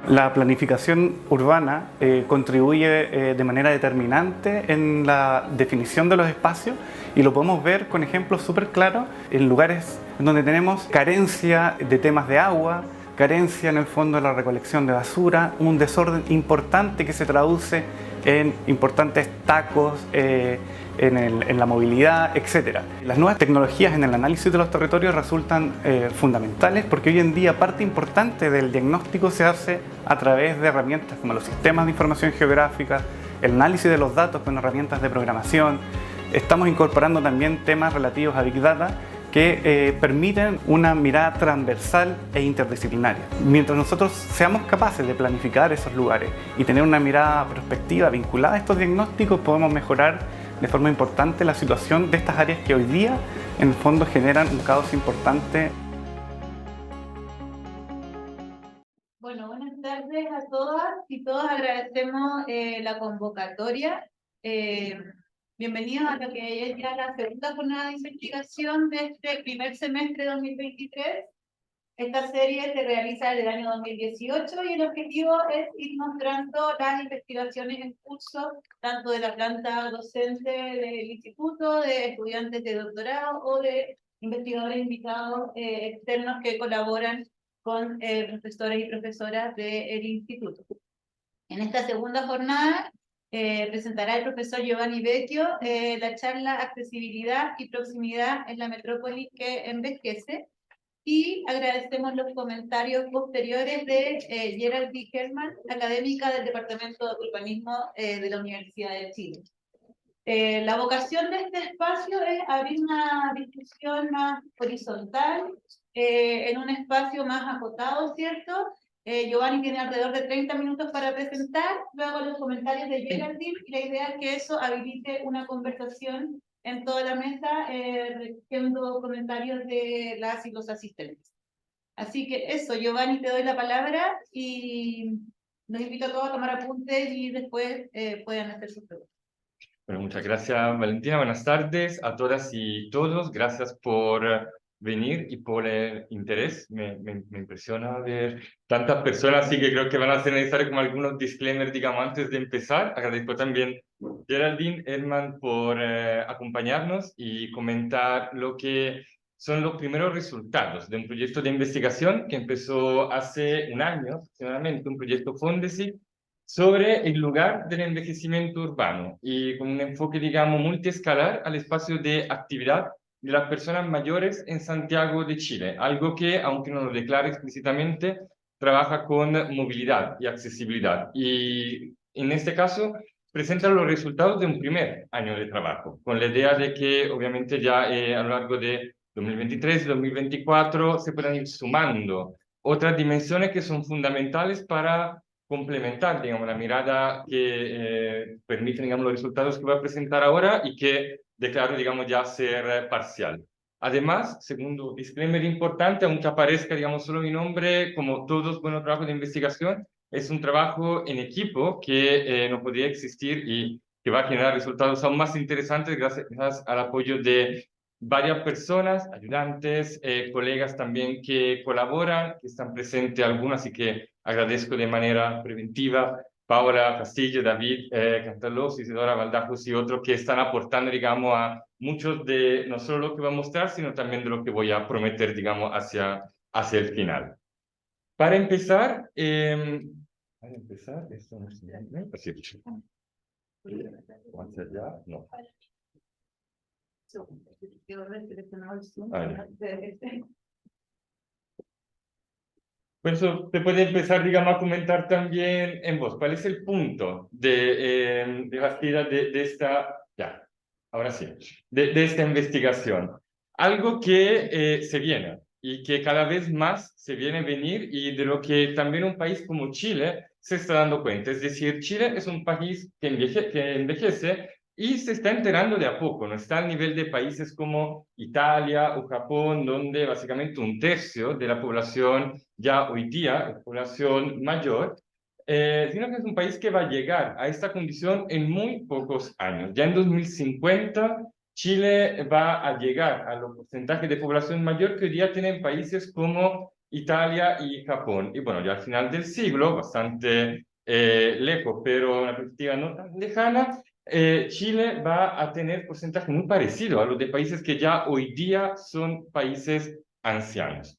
La planificación urbana contribuye de manera determinante en la definición de los espacios y lo podemos ver con ejemplos súper claros en lugares en donde tenemos carencia de temas de agua, carencia en el fondo de la recolección de basura, un desorden importante que se traduce en importantes tacos, en la movilidad, etc. Las nuevas tecnologías en el análisis de los territorios resultan fundamentales porque hoy en día parte importante del diagnóstico se hace a través de herramientas como los sistemas de información geográfica, el análisis de los datos con herramientas de programación. Estamos incorporando también temas relativos a Big Data que permiten una mirada transversal e interdisciplinaria. Mientras nosotros seamos capaces de planificar esos lugares y tener una mirada prospectiva vinculada a estos diagnósticos, podemos mejorar de forma importante la situación de estas áreas que hoy día en el fondo generan un caos importante. Bueno, buenas tardes a todas y todos. Agradecemos la convocatoria. Bienvenidos a lo que es ya la segunda jornada de investigación de este primer semestre de 2023. Esta serie se realiza desde el año 2018 y el objetivo es ir mostrando las investigaciones en curso, tanto de la planta docente del instituto, de estudiantes de doctorado o de investigadores invitados externos que colaboran con profesores y profesoras del instituto. En esta segunda jornada presentará el profesor Giovanni Vecchio la charla Accesibilidad y Proximidad en la Metrópoli que envejece, y agradecemos los comentarios posteriores de Geraldine Herman, académica del Departamento de Urbanismo de la Universidad de Chile. La vocación de este espacio es abrir una discusión más horizontal, en un espacio más acotado, ¿cierto? Giovanni tiene alrededor de 30 minutos para presentar, luego los comentarios de Geraldine, y la idea es que eso habilite una conversación en toda la mesa, recogiendo comentarios de las y los asistentes. Así que eso, Giovanni, te doy la palabra y los invito a todos a tomar apuntes y después pueden hacer sus preguntas. Bueno, muchas gracias, Valentina. Buenas tardes a todas y todos. Gracias por venir y por el interés. Me impresiona ver tantas personas, así que creo que van a ser necesarios como algunos disclaimers, digamos, antes de empezar. Agradezco también a Geraldine Herman por acompañarnos y comentar lo que son los primeros resultados de un proyecto de investigación que empezó hace un año, aproximadamente, un proyecto Fondesit, sobre el lugar del envejecimiento urbano y con un enfoque, digamos, multiescalar al espacio de actividad de las personas mayores en Santiago de Chile, algo que, aunque no lo declara explícitamente, trabaja con movilidad y accesibilidad. Y en este caso, presenta los resultados de un primer año de trabajo, con la idea de que, obviamente, ya a lo largo de 2023 y 2024 se puedan ir sumando otras dimensiones que son fundamentales para complementar, digamos, la mirada que permite, digamos, los resultados que voy a presentar ahora y que declaro, digamos, ya ser parcial. Además, segundo disclaimer importante, aunque aparezca, digamos, solo mi nombre, como todos buenos trabajos de investigación, es un trabajo en equipo que no podría existir y que va a generar resultados aún más interesantes gracias al apoyo de varias personas, ayudantes, colegas también que colaboran, que están presentes algunas y que agradezco de manera preventiva. Paola Castillo, David Cantalos, Isidora Valdajos y otros que están aportando, digamos, a muchos de no solo lo que voy a mostrar, sino también de lo que voy a prometer, digamos, hacia el final. Para empezar, esto no es así. ¿Vamos allá? No. Por eso te puede empezar, digamos, a comentar también en voz. ¿Cuál es el punto de partida de esta, ya, ahora sí, de esta investigación? Algo que se viene y que cada vez más se viene a venir y de lo que también un país como Chile se está dando cuenta. Es decir, Chile es un país que envejece y se está enterando de a poco, no está al nivel de países como Italia o Japón, donde básicamente un tercio de la población ya hoy día es población mayor, sino que es un país que va a llegar a esta condición en muy pocos años. Ya en 2050, Chile va a llegar a los porcentajes de población mayor que hoy día tienen países como Italia y Japón. Y bueno, ya al final del siglo, bastante lejos, pero una perspectiva no tan lejana, Chile va a tener porcentaje muy parecido a los de países que ya hoy día son países ancianos.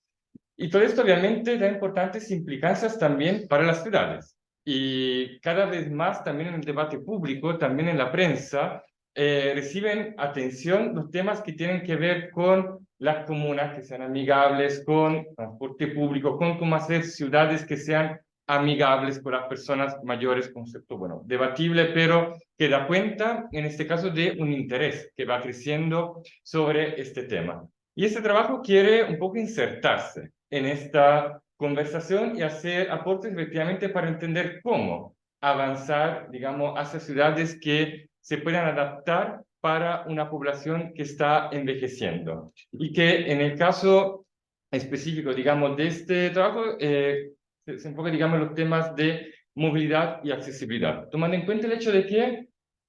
Y todo esto obviamente da importantes implicancias también para las ciudades. Y cada vez más también en el debate público, también en la prensa, reciben atención los temas que tienen que ver con las comunas que sean amigables, con transporte público, con cómo hacer ciudades que sean amigables con las personas mayores, concepto, bueno, debatible, pero que da cuenta, en este caso, de un interés que va creciendo sobre este tema. Y este trabajo quiere un poco insertarse en esta conversación y hacer aportes efectivamente para entender cómo avanzar, digamos, hacia ciudades que se puedan adaptar para una población que está envejeciendo. Y que en el caso específico, digamos, de este trabajo, se enfoca, digamos, en los temas de movilidad y accesibilidad, tomando en cuenta el hecho de que,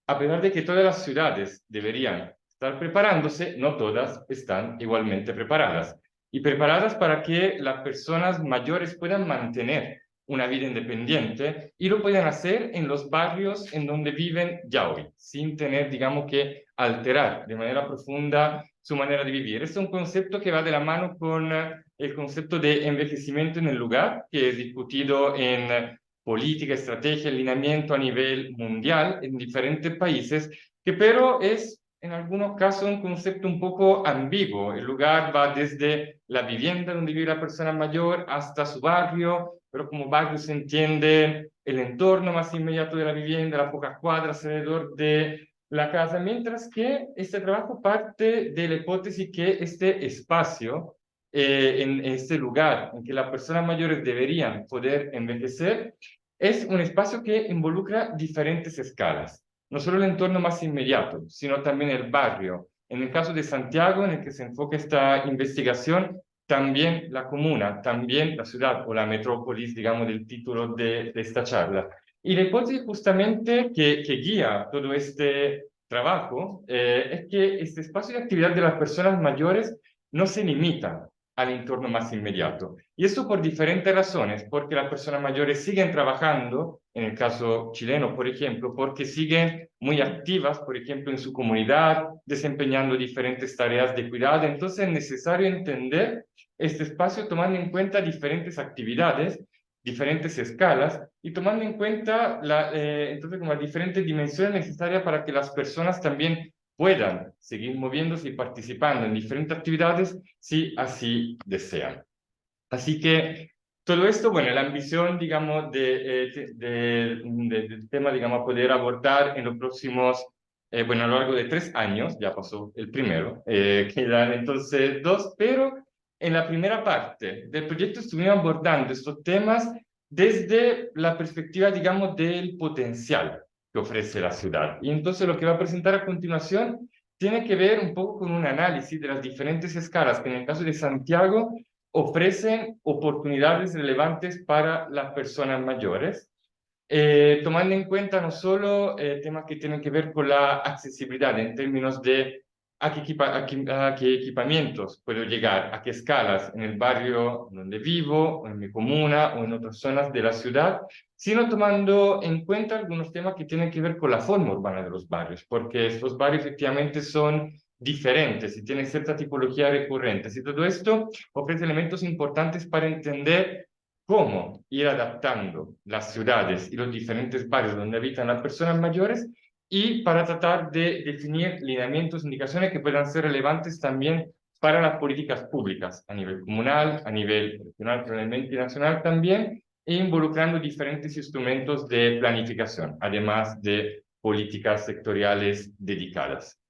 a pesar de que todas las ciudades deberían estar preparándose, no todas están igualmente preparadas. Y preparadas para que las personas mayores puedan mantener una vida independiente y lo puedan hacer en los barrios en donde viven ya hoy, sin tener, digamos, que alterar de manera profunda su manera de vivir. Este es un concepto que va de la mano con el concepto de envejecimiento en el lugar, que es discutido en política, estrategia, alineamiento a nivel mundial en diferentes países, que pero es en algunos casos un concepto un poco ambiguo. El lugar va desde la vivienda donde vive la persona mayor hasta su barrio, pero como barrio se entiende el entorno más inmediato de la vivienda, las pocas cuadras alrededor de la casa, mientras que este trabajo parte de la hipótesis que este espacio, en este lugar en que las personas mayores deberían poder envejecer, es un espacio que involucra diferentes escalas, no solo el entorno más inmediato, sino también el barrio. En el caso de Santiago, en el que se enfoca esta investigación, también la comuna, también la ciudad o la metrópolis, digamos, del título de esta charla. Y la hipótesis justamente que guía todo este trabajo es que este espacio de actividad de las personas mayores no se limita al entorno más inmediato. Y esto por diferentes razones, porque las personas mayores siguen trabajando, en el caso chileno, por ejemplo, porque siguen muy activas, por ejemplo, en su comunidad, desempeñando diferentes tareas de cuidado. Entonces es necesario entender este espacio tomando en cuenta diferentes actividades, diferentes escalas y tomando en cuenta entonces como las diferentes dimensiones necesarias para que las personas también puedan seguir moviéndose y participando en diferentes actividades si así desean. Así que todo esto, bueno, la ambición, digamos, del tema, digamos, poder abordar en los próximos, bueno, a lo largo de 3 años, ya pasó el primero, quedan entonces 2, pero en la primera parte del proyecto estuvimos abordando estos temas desde la perspectiva, digamos, del potencial que ofrece la ciudad. Y entonces lo que va a presentar a continuación tiene que ver un poco con un análisis de las diferentes escalas que en el caso de Santiago ofrecen oportunidades relevantes para las personas mayores, tomando en cuenta no solo temas que tienen que ver con la accesibilidad en términos de a qué equipamientos puedo llegar, a qué escalas en el barrio donde vivo, o en mi comuna, o en otras zonas de la ciudad, sino tomando en cuenta algunos temas que tienen que ver con la forma urbana de los barrios, porque estos barrios efectivamente son diferentes y tienen cierta tipología recurrente. Y todo esto ofrece elementos importantes para entender cómo ir adaptando las ciudades y los diferentes barrios donde habitan las personas mayores y para tratar de definir lineamientos, indicaciones que puedan ser relevantes también para las políticas públicas a nivel comunal, a nivel regional, probablemente nacional también, e involucrando diferentes instrumentos de planificación, además de políticas sectoriales dedicadas.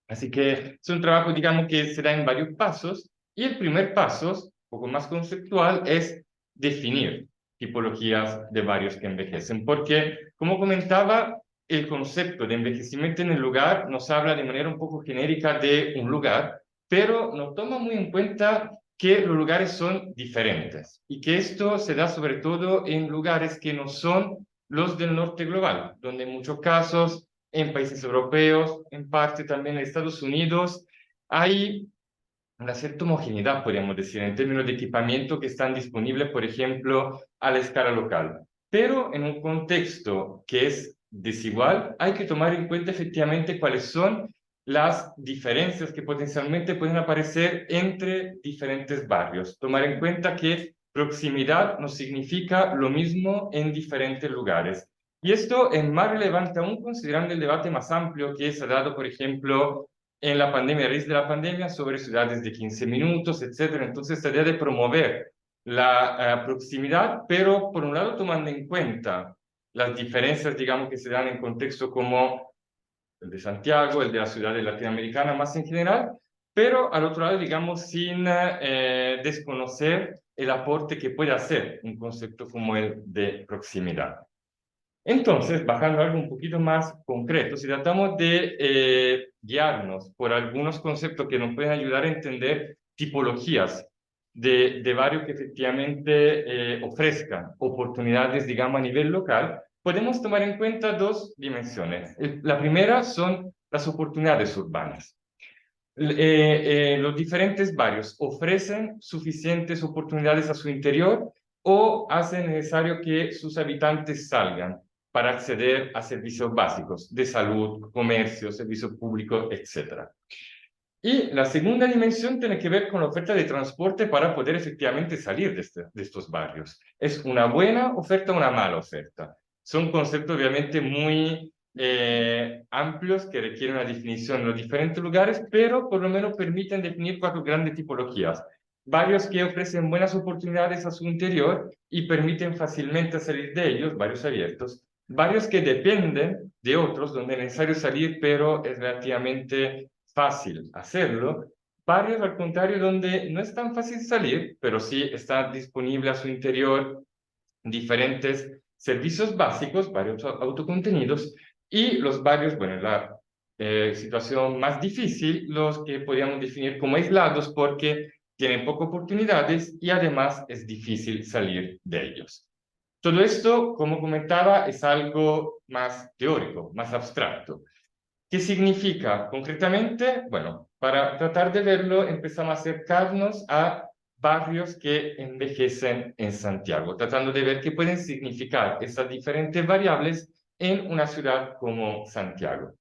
Así que es un trabajo, digamos, que se da en varios pasos, y el primer paso, un poco más conceptual, es definir tipologías de barrios que envejecen, porque, como comentaba, el concepto de envejecimiento en el lugar nos habla de manera un poco genérica de un lugar, pero no toma muy en cuenta que los lugares son diferentes y que esto se da sobre todo en lugares que no son los del norte global, donde en muchos casos en países europeos, en parte también en Estados Unidos, hay una cierta homogeneidad, podríamos decir, en términos de equipamiento que están disponibles, por ejemplo, a la escala local. Pero en un contexto que es desigual, hay que tomar en cuenta efectivamente cuáles son las diferencias que potencialmente pueden aparecer entre diferentes barrios. Tomar en cuenta que proximidad no significa lo mismo en diferentes lugares. Y esto es más relevante aún considerando el debate más amplio que se ha dado, por ejemplo, en la pandemia, a raíz de la pandemia, sobre ciudades de 15 minutos, etcétera. Entonces, esta idea de promover la proximidad, pero por un lado tomando en cuenta las diferencias, digamos, que se dan en contextos como el de Santiago, el de las ciudades latinoamericanas más en general, pero al otro lado, digamos, sin desconocer el aporte que puede hacer un concepto como el de proximidad. Entonces, bajando a algo un poquito más concreto, si tratamos de guiarnos por algunos conceptos que nos pueden ayudar a entender tipologías de barrios que efectivamente ofrezcan oportunidades, digamos, a nivel local, podemos tomar en cuenta dos dimensiones. La primera son las oportunidades urbanas. Los diferentes barrios ofrecen suficientes oportunidades a su interior o hacen necesario que sus habitantes salgan para acceder a servicios básicos de salud, comercio, servicio público, etc. Y la segunda dimensión tiene que ver con la oferta de transporte para poder efectivamente salir de estos barrios. ¿Es una buena oferta o una mala oferta? Son conceptos obviamente muy amplios que requieren una definición en los diferentes lugares, pero por lo menos permiten definir cuatro grandes tipologías. Barrios que ofrecen buenas oportunidades a su interior y permiten fácilmente salir de ellos, barrios abiertos. Barrios que dependen de otros, donde es necesario salir, pero es relativamente fácil hacerlo. Barrios, al contrario, donde no es tan fácil salir, pero sí está disponible a su interior diferentes servicios básicos, barrios autocontenidos, y los barrios, bueno, la situación más difícil, los que podríamos definir como aislados porque tienen pocas oportunidades y además es difícil salir de ellos. Todo esto, como comentaba, es algo más teórico, más abstracto. ¿Qué significa concretamente? Bueno, para tratar de verlo, empezamos a acercarnos a barrios que envejecen en Santiago, tratando de ver qué pueden significar estas diferentes variables en una ciudad como Santiago.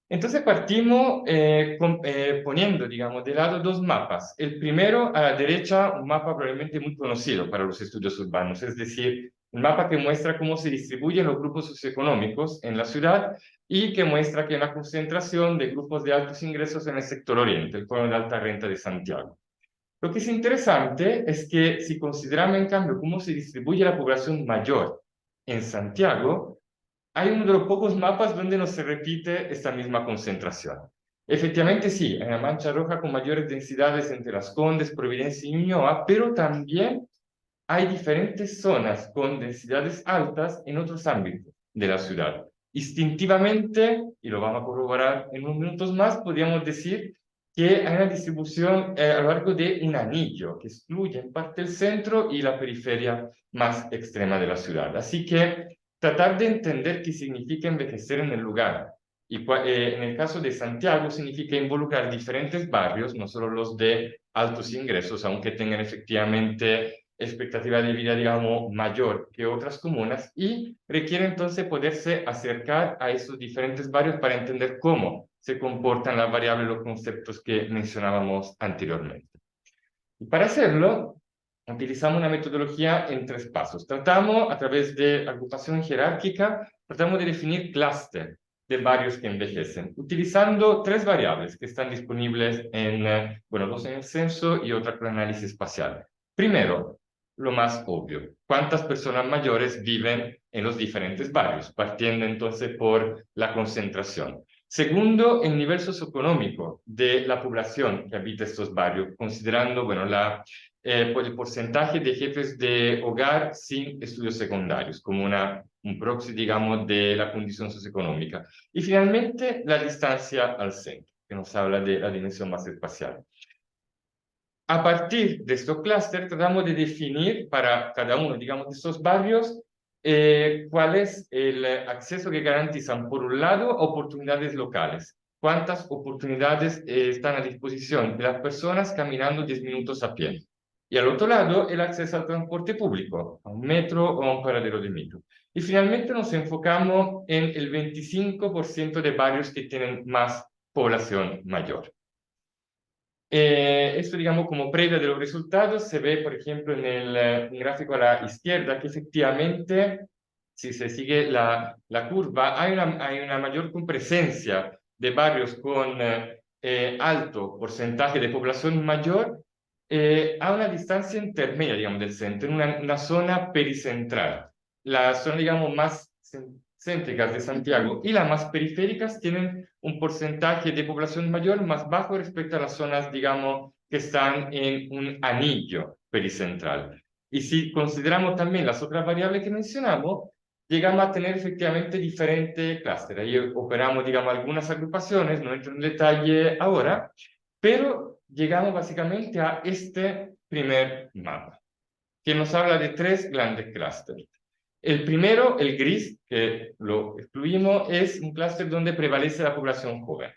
Entonces partimos poniendo, digamos, de lado dos mapas. El primero, a la derecha, un mapa probablemente muy conocido para los estudios urbanos, es decir, un mapa que muestra cómo se distribuyen los grupos socioeconómicos en la ciudad y que muestra que hay una concentración de grupos de altos ingresos en el sector oriente, el cono de alta renta de Santiago. Lo que es interesante es que si consideramos en cambio cómo se distribuye la población mayor en Santiago, hay uno de los pocos mapas donde no se repite esta misma concentración. Efectivamente, sí, hay una mancha roja con mayores densidades entre Las Condes, Providencia y Ñuñoa, pero también hay diferentes zonas con densidades altas en otros ámbitos de la ciudad. Instintivamente, y lo vamos a corroborar en unos minutos más, podríamos decir que hay una distribución a lo largo de un anillo que excluye en parte el centro y la periferia más extrema de la ciudad. Así que tratar de entender qué significa envejecer en el lugar. Y en el caso de Santiago significa involucrar diferentes barrios, no solo los de altos ingresos, aunque tengan efectivamente expectativa de vida, digamos, mayor que otras comunas, y requiere entonces poderse acercar a esos diferentes barrios para entender cómo se comportan las variables, los conceptos que mencionábamos anteriormente. Y para hacerlo, utilizamos una metodología en tres pasos. Tratamos, a través de agrupación jerárquica, tratamos de definir clúster de barrios que envejecen, utilizando tres variables que están disponibles en, bueno, dos en el censo y otra con análisis espacial. Primero, lo más obvio, ¿cuántas personas mayores viven en los diferentes barrios? Partiendo entonces por la concentración. Segundo, el nivel socioeconómico de la población que habita estos barrios, considerando, bueno, el porcentaje de jefes de hogar sin estudios secundarios, como un proxy, digamos, de la condición socioeconómica. Y finalmente, la distancia al centro, que nos habla de la dimensión más espacial. A partir de estos clústeres, tratamos de definir para cada uno, digamos, de estos barrios, cuál es el acceso que garantizan, por un lado, oportunidades locales, cuántas oportunidades están a disposición de las personas caminando 10 minutos a pie. Y al otro lado, el acceso al transporte público, a un metro o a un paradero de micro. Y finalmente nos enfocamos en el 25% de barrios que tienen más población mayor. Esto, digamos, como previa de los resultados, se ve, por ejemplo, en el gráfico a la izquierda, que efectivamente, si se sigue la curva, hay una mayor presencia de barrios con alto porcentaje de población mayor a una distancia intermedia, digamos, del centro, en una zona pericentral. La zona, digamos, más céntricas de Santiago y las más periféricas tienen un porcentaje de población mayor más bajo respecto a las zonas, digamos, que están en un anillo pericentral. Y si consideramos también las otras variables que mencionamos, llegamos a tener efectivamente diferentes clústeres. Ahí operamos, digamos, algunas agrupaciones, no entro en detalle ahora, pero llegamos básicamente a este primer mapa, que nos habla de tres grandes clústeres. El primero, el gris, que lo excluimos, es un clúster donde prevalece la población joven.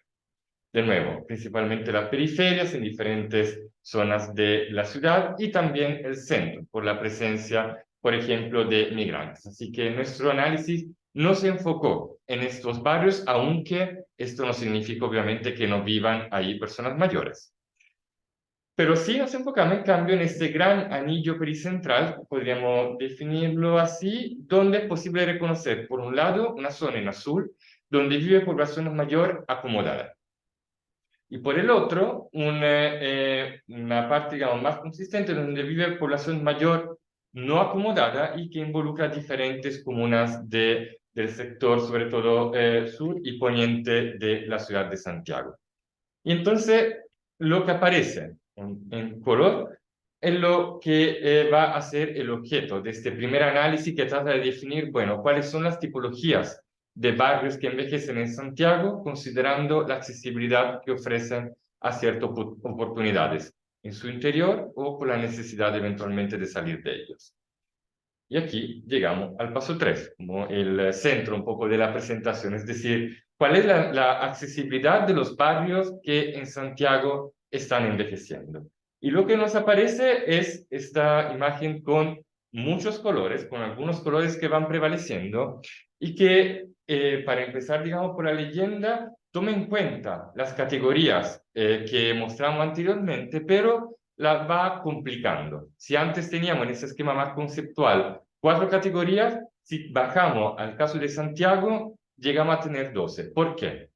De nuevo, principalmente las periferias en diferentes zonas de la ciudad y también el centro, por la presencia, por ejemplo, de migrantes. Así que nuestro análisis no se enfocó en estos barrios, aunque esto no significa obviamente que no vivan ahí personas mayores. Pero sí nos enfocamos en cambio en este gran anillo pericentral, podríamos definirlo así, donde es posible reconocer, por un lado, una zona en azul, donde vive población mayor acomodada. Y por el otro, una parte, digamos, más consistente, donde vive población mayor no acomodada y que involucra diferentes comunas del sector, sobre todo sur y poniente de la ciudad de Santiago. Y entonces, lo que aparece en color es lo que va a ser el objeto de este primer análisis que trata de definir, bueno, cuáles son las tipologías de barrios que envejecen en Santiago, considerando la accesibilidad que ofrecen a ciertas oportunidades en su interior o por la necesidad eventualmente de salir de ellos. Y aquí llegamos al paso 3, como el centro un poco de la presentación, es decir, cuál es la accesibilidad de los barrios que en Santiago están envejeciendo. Y lo que nos aparece es esta imagen con muchos colores, con algunos colores que van prevaleciendo y que, para empezar, digamos, por la leyenda, toma en cuenta las categorías que mostramos anteriormente, pero la va complicando. Si antes teníamos en ese esquema más conceptual 4 categorías, si bajamos al caso de Santiago, llegamos a tener 12. ¿Por qué?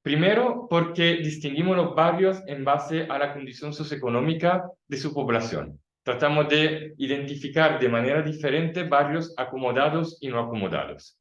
Primero, porque distinguimos los barrios en base a la condición socioeconómica de su población. Tratamos de identificar de manera diferente barrios acomodados y no acomodados.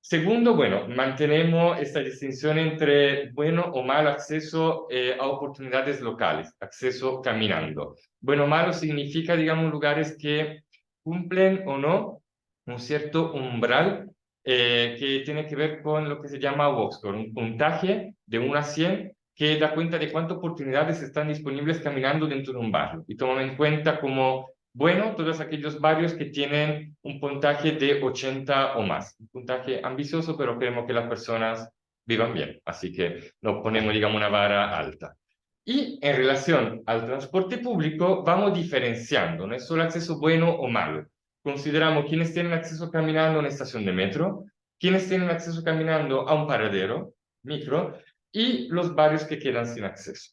Segundo, bueno, mantenemos esta distinción entre bueno o mal acceso a oportunidades locales, acceso caminando. Bueno o malo significa, digamos, lugares que cumplen o no un cierto umbral que tiene que ver con lo que se llama Voxscore, un puntaje de 1 a 100 que da cuenta de cuántas oportunidades están disponibles caminando dentro de un barrio y toma en cuenta como bueno todos aquellos barrios que tienen un puntaje de 80 o más. Un puntaje ambicioso, pero queremos que las personas vivan bien, así que nos ponemos, digamos, una vara alta. Y en relación al transporte público, vamos diferenciando, no es solo acceso bueno o malo. Consideramos quienes tienen acceso caminando a una estación de metro, quienes tienen acceso caminando a un paradero, micro, y los barrios que quedan sin acceso.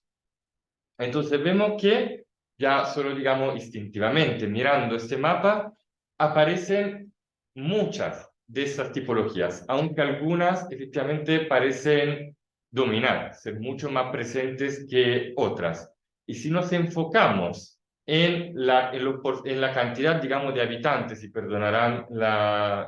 Entonces vemos que ya solo, digamos, instintivamente mirando este mapa, aparecen muchas de estas tipologías, aunque algunas efectivamente parecen dominar, ser mucho más presentes que otras. Y si nos enfocamos en la cantidad, digamos, de habitantes, y perdonarán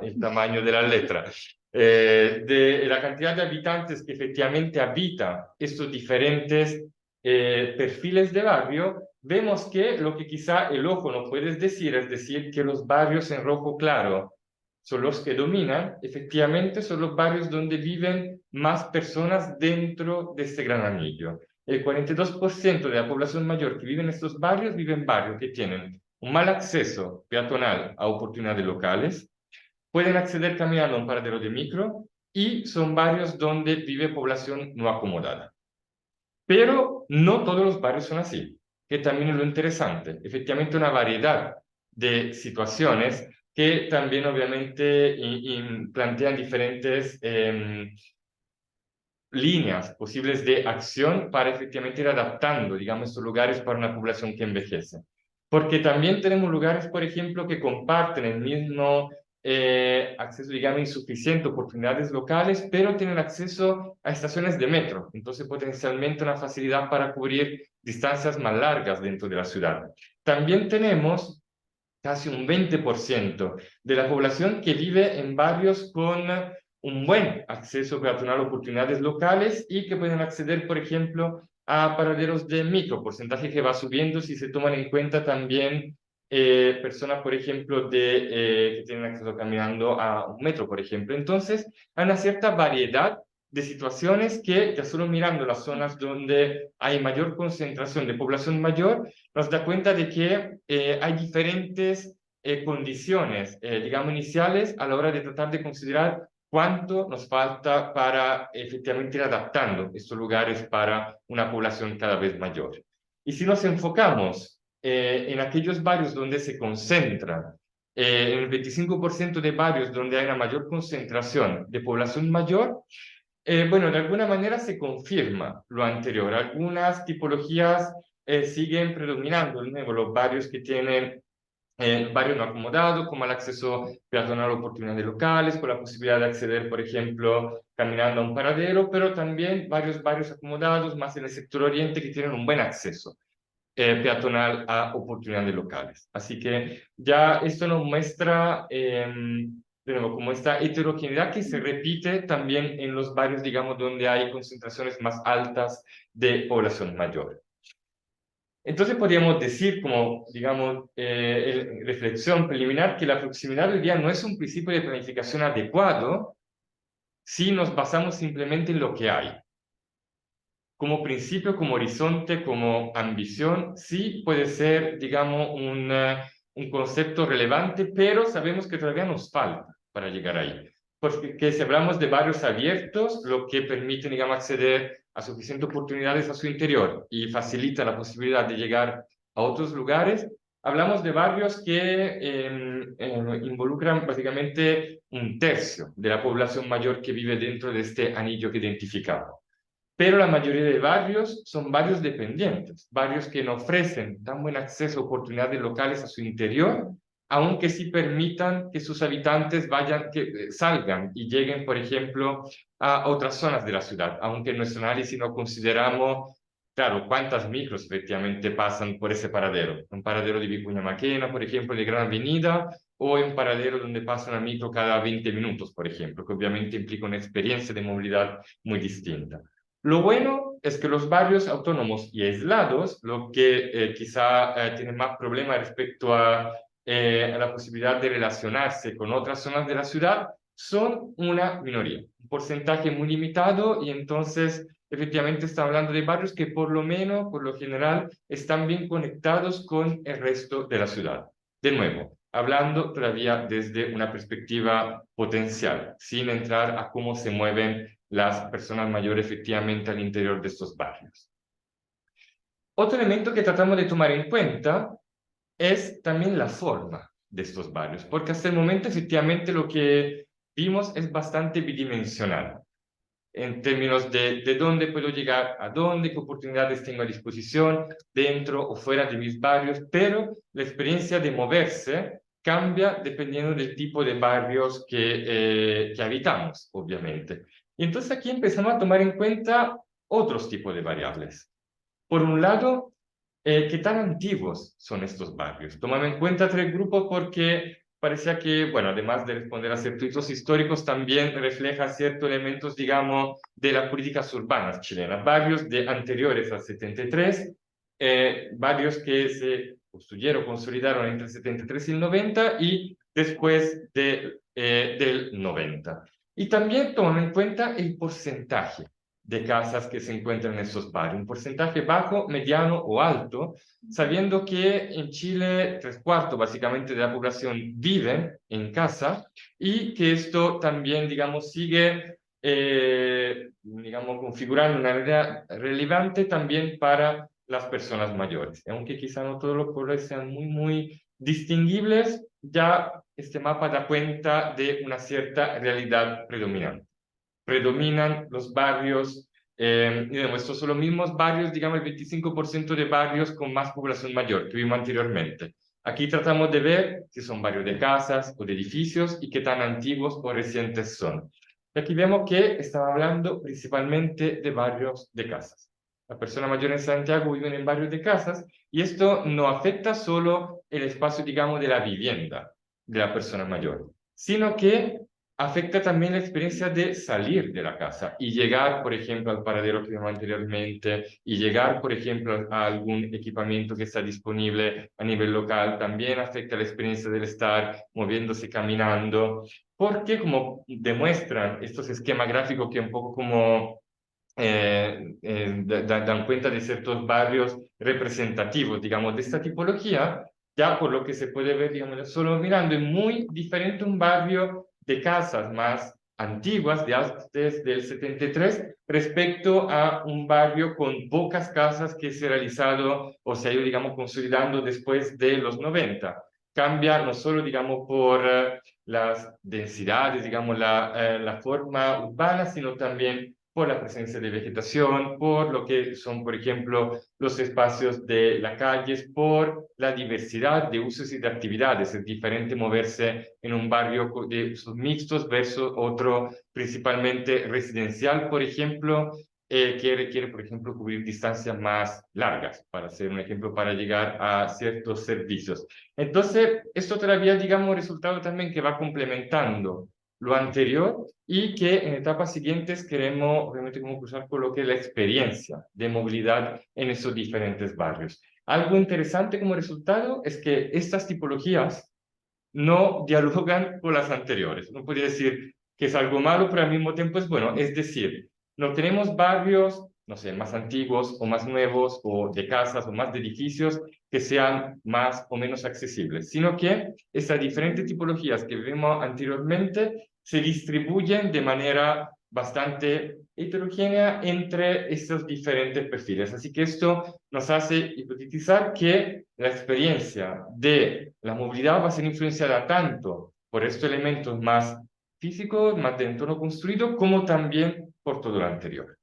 el tamaño de la letra, de la cantidad de habitantes que efectivamente habitan estos diferentes perfiles de barrio, vemos que lo que quizá el ojo no puede decir, es decir, que los barrios en rojo claro son los que dominan, efectivamente son los barrios donde viven más personas dentro de este gran anillo. El 42% de la población mayor que vive en estos barrios vive en barrios que tienen un mal acceso peatonal a oportunidades locales, pueden acceder caminando a un paradero de micro, y son barrios donde vive población no acomodada. Pero no todos los barrios son así, que también es lo interesante. Efectivamente, una variedad de situaciones que también obviamente plantean diferentes líneas posibles de acción para efectivamente ir adaptando, digamos, estos lugares para una población que envejece. Porque también tenemos lugares, por ejemplo, que comparten el mismo acceso, digamos, insuficiente, oportunidades locales, pero tienen acceso a estaciones de metro. Entonces, potencialmente una facilidad para cubrir distancias más largas dentro de la ciudad. También tenemos casi un 20% de la población que vive en barrios con un buen acceso peatonal a oportunidades locales y que pueden acceder, por ejemplo, a paraderos de micro, porcentaje que va subiendo si se toman en cuenta también personas, por ejemplo, que tienen acceso caminando a un metro, por ejemplo. Entonces, hay una cierta variedad de situaciones que, ya solo mirando las zonas donde hay mayor concentración de población mayor, nos da cuenta de que hay diferentes condiciones, digamos, iniciales a la hora de tratar de considerar cuánto nos falta para efectivamente ir adaptando estos lugares para una población cada vez mayor. Y si nos enfocamos en aquellos barrios donde se concentra, en el 25% de barrios donde hay una mayor concentración de población mayor, bueno, de alguna manera se confirma lo anterior. Algunas tipologías siguen predominando, de nuevo, los barrios que tienen barrios no acomodados, como el acceso peatonal a oportunidades locales, con la posibilidad de acceder, por ejemplo, caminando a un paradero, pero también varios barrios acomodados, más en el sector oriente, que tienen un buen acceso peatonal a oportunidades locales. Así que ya esto nos muestra, de nuevo, como esta heterogeneidad que se repite también en los barrios, digamos, donde hay concentraciones más altas de población mayor. Entonces podríamos decir, como, digamos, reflexión preliminar, que la proximidad hoy día no es un principio de planificación adecuado si nos basamos simplemente en lo que hay. Como principio, como horizonte, como ambición, sí puede ser, digamos, un concepto relevante, pero sabemos que todavía nos falta para llegar ahí. Porque si hablamos de barrios abiertos, lo que permite, digamos, acceder a suficientes oportunidades a su interior y facilita la posibilidad de llegar a otros lugares, hablamos de barrios que involucran básicamente un tercio de la población mayor que vive dentro de este anillo que identificamos. Pero la mayoría de barrios son barrios dependientes, barrios que no ofrecen tan buen acceso a oportunidades locales a su interior, aunque sí permitan que sus habitantes salgan y lleguen, por ejemplo, a otras zonas de la ciudad, aunque en nuestro análisis no consideramos, claro, cuántas micros efectivamente pasan por ese paradero. Un paradero de Vicuña Maquena, por ejemplo, de Gran Avenida, o un paradero donde pasa una micro cada 20 minutos, por ejemplo, que obviamente implica una experiencia de movilidad muy distinta. Lo bueno es que los barrios autónomos y aislados, lo que quizá tiene más problema respecto a la posibilidad de relacionarse con otras zonas de la ciudad, son una minoría, un porcentaje muy limitado, y entonces efectivamente está hablando de barrios que por lo menos, por lo general, están bien conectados con el resto de la ciudad. De nuevo, hablando todavía desde una perspectiva potencial, sin entrar a cómo se mueven las personas mayores efectivamente al interior de estos barrios. Otro elemento que tratamos de tomar en cuenta es también la forma de estos barrios, porque hasta el momento efectivamente lo que vimos es bastante bidimensional en términos de dónde puedo llegar, a dónde, qué oportunidades tengo a disposición, dentro o fuera de mis barrios, pero la experiencia de moverse cambia dependiendo del tipo de barrios que habitamos, obviamente. Y entonces aquí empezamos a tomar en cuenta otros tipos de variables. Por un lado, ¿qué tan antiguos son estos barrios? Tomamos en cuenta tres grupos porque parecía que, bueno, además de responder a ciertos hitos históricos, también refleja ciertos elementos, digamos, de las políticas urbanas chilenas. Barrios anteriores al 73, barrios que se construyeron, consolidaron entre el 73 y el 90 y después del 90. Y también tomamos en cuenta el porcentaje de casas que se encuentran en estos barrios, un porcentaje bajo, mediano o alto, sabiendo que en Chile 3/4 básicamente de la población vive en casa y que esto también, digamos, sigue digamos, configurando una área relevante también para las personas mayores. Aunque quizá no todos los colores sean muy distinguibles, ya este mapa da cuenta de una cierta realidad predominante. Predominan los barrios, digamos, estos son los mismos barrios, digamos, el 25% de barrios con más población mayor que vimos anteriormente. Aquí tratamos de ver si son barrios de casas o de edificios y qué tan antiguos o recientes son. Y aquí vemos que estaba hablando principalmente de barrios de casas. Las personas mayores en Santiago viven en barrios de casas y esto no afecta solo el espacio, digamos, de la vivienda de la persona mayor, sino que afecta también la experiencia de salir de la casa y llegar, por ejemplo, al paradero que vimos anteriormente y llegar, por ejemplo, a algún equipamiento que está disponible a nivel local. También afecta la experiencia del estar moviéndose, caminando, porque como demuestran estos esquemas gráficos que un poco como dan cuenta de ciertos barrios representativos, digamos, de esta tipología, ya por lo que se puede ver, digamos, solo mirando, es muy diferente un barrio de casas más antiguas, de antes del 73, respecto a un barrio con pocas casas que se ha realizado o se ha ido, digamos, consolidando después de los 90. Cambia no solo, digamos, por las densidades, digamos, la forma urbana, sino también por la presencia de vegetación, por lo que son, por ejemplo, los espacios de las calles, por la diversidad de usos y de actividades. Es diferente moverse en un barrio de usos mixtos versus otro principalmente residencial, por ejemplo, que requiere, por ejemplo, cubrir distancias más largas, para hacer un ejemplo, para llegar a ciertos servicios. Entonces, esto todavía, digamos, resultado también que va complementando lo anterior y que en etapas siguientes queremos, obviamente, como cruzar con lo que es la experiencia de movilidad en esos diferentes barrios. Algo interesante como resultado es que estas tipologías no dialogan con las anteriores. No podría decir que es algo malo, pero al mismo tiempo es bueno. Es decir, no tenemos barrios, no sé, más antiguos o más nuevos, o de casas o más de edificios que sean más o menos accesibles, sino que estas diferentes tipologías que vimos anteriormente se distribuyen de manera bastante heterogénea entre estos diferentes perfiles. Así que esto nos hace hipotetizar que la experiencia de la movilidad va a ser influenciada tanto por estos elementos más físicos, más de entorno construido, como también por todo lo anterior.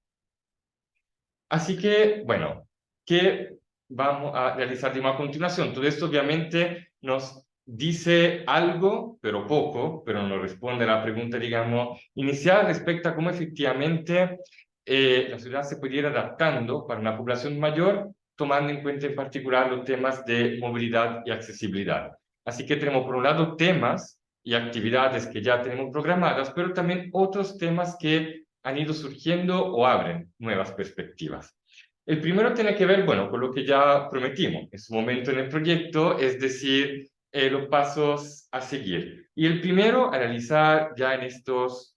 Así que, bueno, ¿qué vamos a realizar a continuación? Todo esto obviamente nos dice algo, pero poco, pero no responde a la pregunta, digamos, inicial respecto a cómo efectivamente la ciudad se puede ir adaptando para una población mayor, tomando en cuenta en particular los temas de movilidad y accesibilidad. Así que tenemos por un lado temas y actividades que ya tenemos programadas, pero también otros temas que han ido surgiendo o abren nuevas perspectivas. El primero tiene que ver, bueno, con lo que ya prometimos en su momento en el proyecto, es decir, los pasos a seguir. Y el primero a realizar ya en estas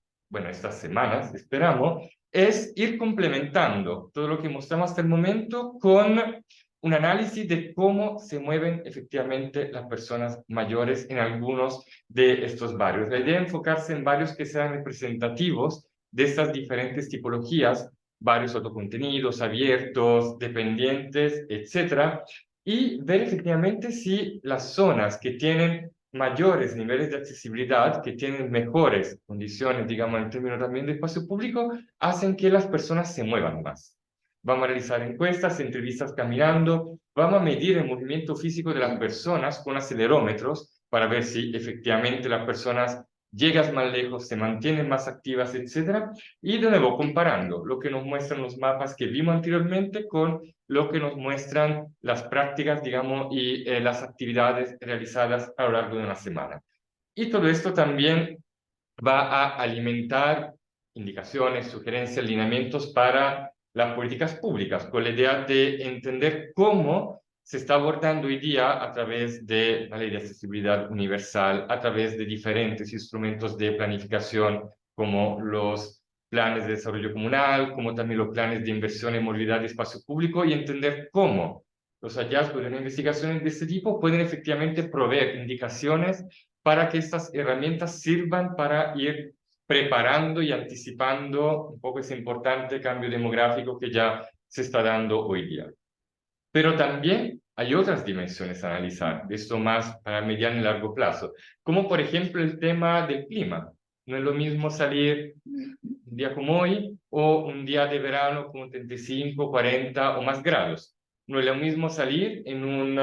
semanas, esperamos, es ir complementando todo lo que mostramos hasta el momento con un análisis de cómo se mueven efectivamente las personas mayores en algunos de estos barrios. La idea es enfocarse en barrios que sean representativos de estas diferentes tipologías, varios autocontenidos, abiertos, dependientes, etcétera, y ver efectivamente si las zonas que tienen mayores niveles de accesibilidad, que tienen mejores condiciones, digamos, en términos también de espacio público, hacen que las personas se muevan más. Vamos a realizar encuestas, entrevistas caminando, vamos a medir el movimiento físico de las personas con acelerómetros para ver si efectivamente las personas llegan más lejos, se mantienen más activas, etc. Y de nuevo, comparando lo que nos muestran los mapas que vimos anteriormente con lo que nos muestran las prácticas, digamos, y las actividades realizadas a lo largo de una semana. Y todo esto también va a alimentar indicaciones, sugerencias, lineamientos para las políticas públicas, con la idea de entender cómo se está abordando hoy día a través de la Ley de Accesibilidad Universal, a través de diferentes instrumentos de planificación como los planes de desarrollo comunal, como también los planes de inversión en movilidad y espacio público, y entender cómo los hallazgos de investigaciones de este tipo pueden efectivamente proveer indicaciones para que estas herramientas sirvan para ir preparando y anticipando un poco ese importante cambio demográfico que ya se está dando hoy día. Pero también hay otras dimensiones a analizar, esto más para mediano y largo plazo, como por ejemplo el tema del clima. No es lo mismo salir un día como hoy o un día de verano con 35, 40 o más grados. No es lo mismo salir en un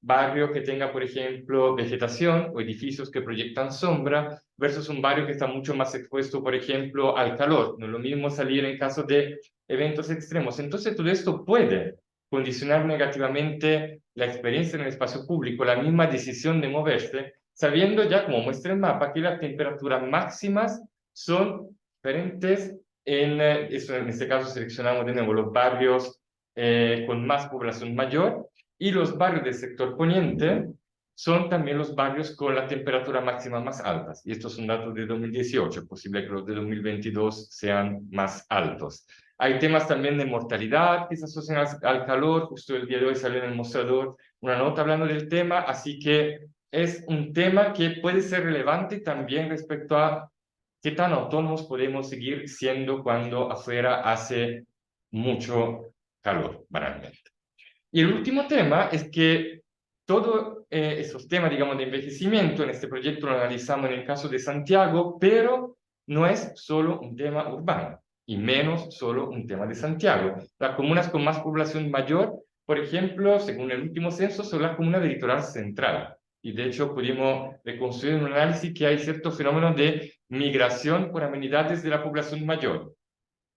barrio que tenga, por ejemplo, vegetación o edificios que proyectan sombra versus un barrio que está mucho más expuesto, por ejemplo, al calor. No es lo mismo salir en caso de eventos extremos. Entonces, todo esto puede condicionar negativamente la experiencia en el espacio público, la misma decisión de moverse, sabiendo ya, como muestra el mapa, que las temperaturas máximas son diferentes en este caso seleccionamos de nuevo los barrios con más población mayor y los barrios del sector poniente son también los barrios con la temperatura máxima más altas. Y estos son datos de 2018, es posible que los de 2022 sean más altos. Hay temas también de mortalidad que se asocian al calor. Justo el día de hoy salió en el mostrador una nota hablando del tema, así que es un tema que puede ser relevante también respecto a qué tan autónomos podemos seguir siendo cuando afuera hace mucho calor, banalmente. Y el último tema es que todos esos temas, digamos, de envejecimiento, en este proyecto lo analizamos en el caso de Santiago, pero no es solo un tema urbano, y menos solo un tema de Santiago. Las comunas con más población mayor, por ejemplo, según el último censo, son las comunas del litoral central. Y de hecho pudimos reconstruir en un análisis que hay ciertos fenómenos de migración por amenidades de la población mayor.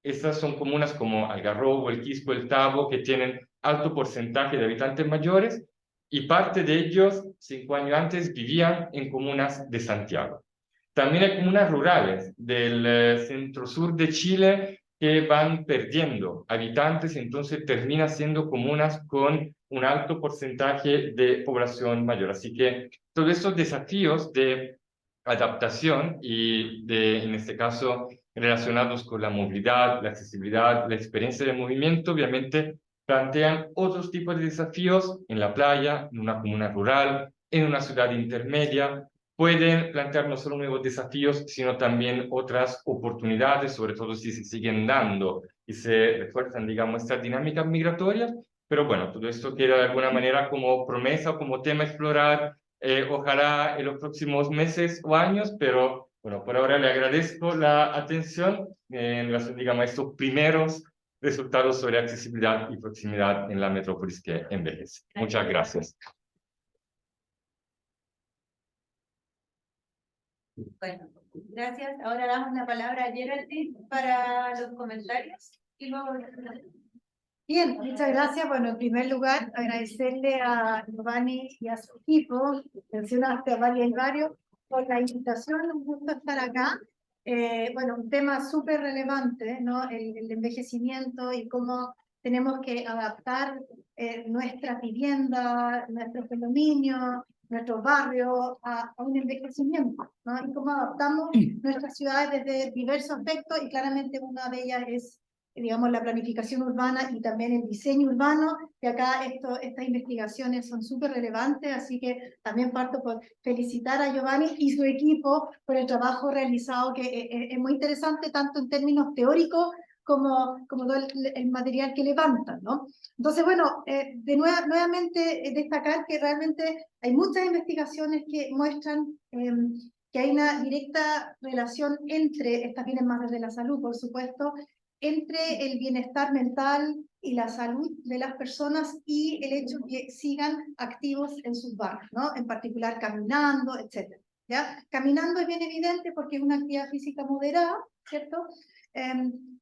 Estas son comunas como Algarrobo, El Quisco, El Tabo, que tienen alto porcentaje de habitantes mayores y parte de ellos 5 años antes vivían en comunas de Santiago. También hay comunas rurales del centro-sur de Chile que van perdiendo habitantes y entonces terminan siendo comunas con un alto porcentaje de población mayor. Así que todos estos desafíos de adaptación y en este caso, relacionados con la movilidad, la accesibilidad, la experiencia de movimiento, obviamente plantean otros tipos de desafíos en la playa, en una comuna rural, en una ciudad intermedia. Pueden plantear no solo nuevos desafíos, sino también otras oportunidades, sobre todo si se siguen dando y se refuerzan, digamos, estas dinámicas migratorias. Pero bueno, todo esto queda de alguna manera como promesa o como tema a explorar, ojalá en los próximos meses o años, pero bueno, por ahora le agradezco la atención en relación, digamos, a estos primeros resultados sobre accesibilidad y proximidad en la metrópolis que envejece. Muchas gracias. Bueno, gracias. Ahora damos la palabra a Geraldine para los comentarios y luego... Bien, muchas gracias. Bueno, en primer lugar, agradecerle a Giovanni y a su equipo, mencionaste a Valia y Mario, por la invitación, un gusto estar acá. Bueno, un tema súper relevante, ¿no? El envejecimiento y cómo tenemos que adaptar nuestras viviendas, nuestros condominios, nuestros barrios a un envejecimiento, ¿no? Y cómo adaptamos nuestras ciudades desde diversos aspectos y claramente una de ellas es digamos, la planificación urbana y también el diseño urbano, y acá estas investigaciones son súper relevantes, así que también parto por felicitar a Giovanni y su equipo por el trabajo realizado, que es muy interesante tanto en términos teóricos como todo el material que levantan, ¿no? Entonces, bueno, nuevamente destacar que realmente hay muchas investigaciones que muestran que hay una directa relación entre, estas vienen más desde la salud, por supuesto, entre el bienestar mental y la salud de las personas y el hecho de que sigan activos en sus barrios, ¿no? En particular caminando, etc. ¿Ya? Caminando es bien evidente porque es una actividad física moderada, ¿cierto?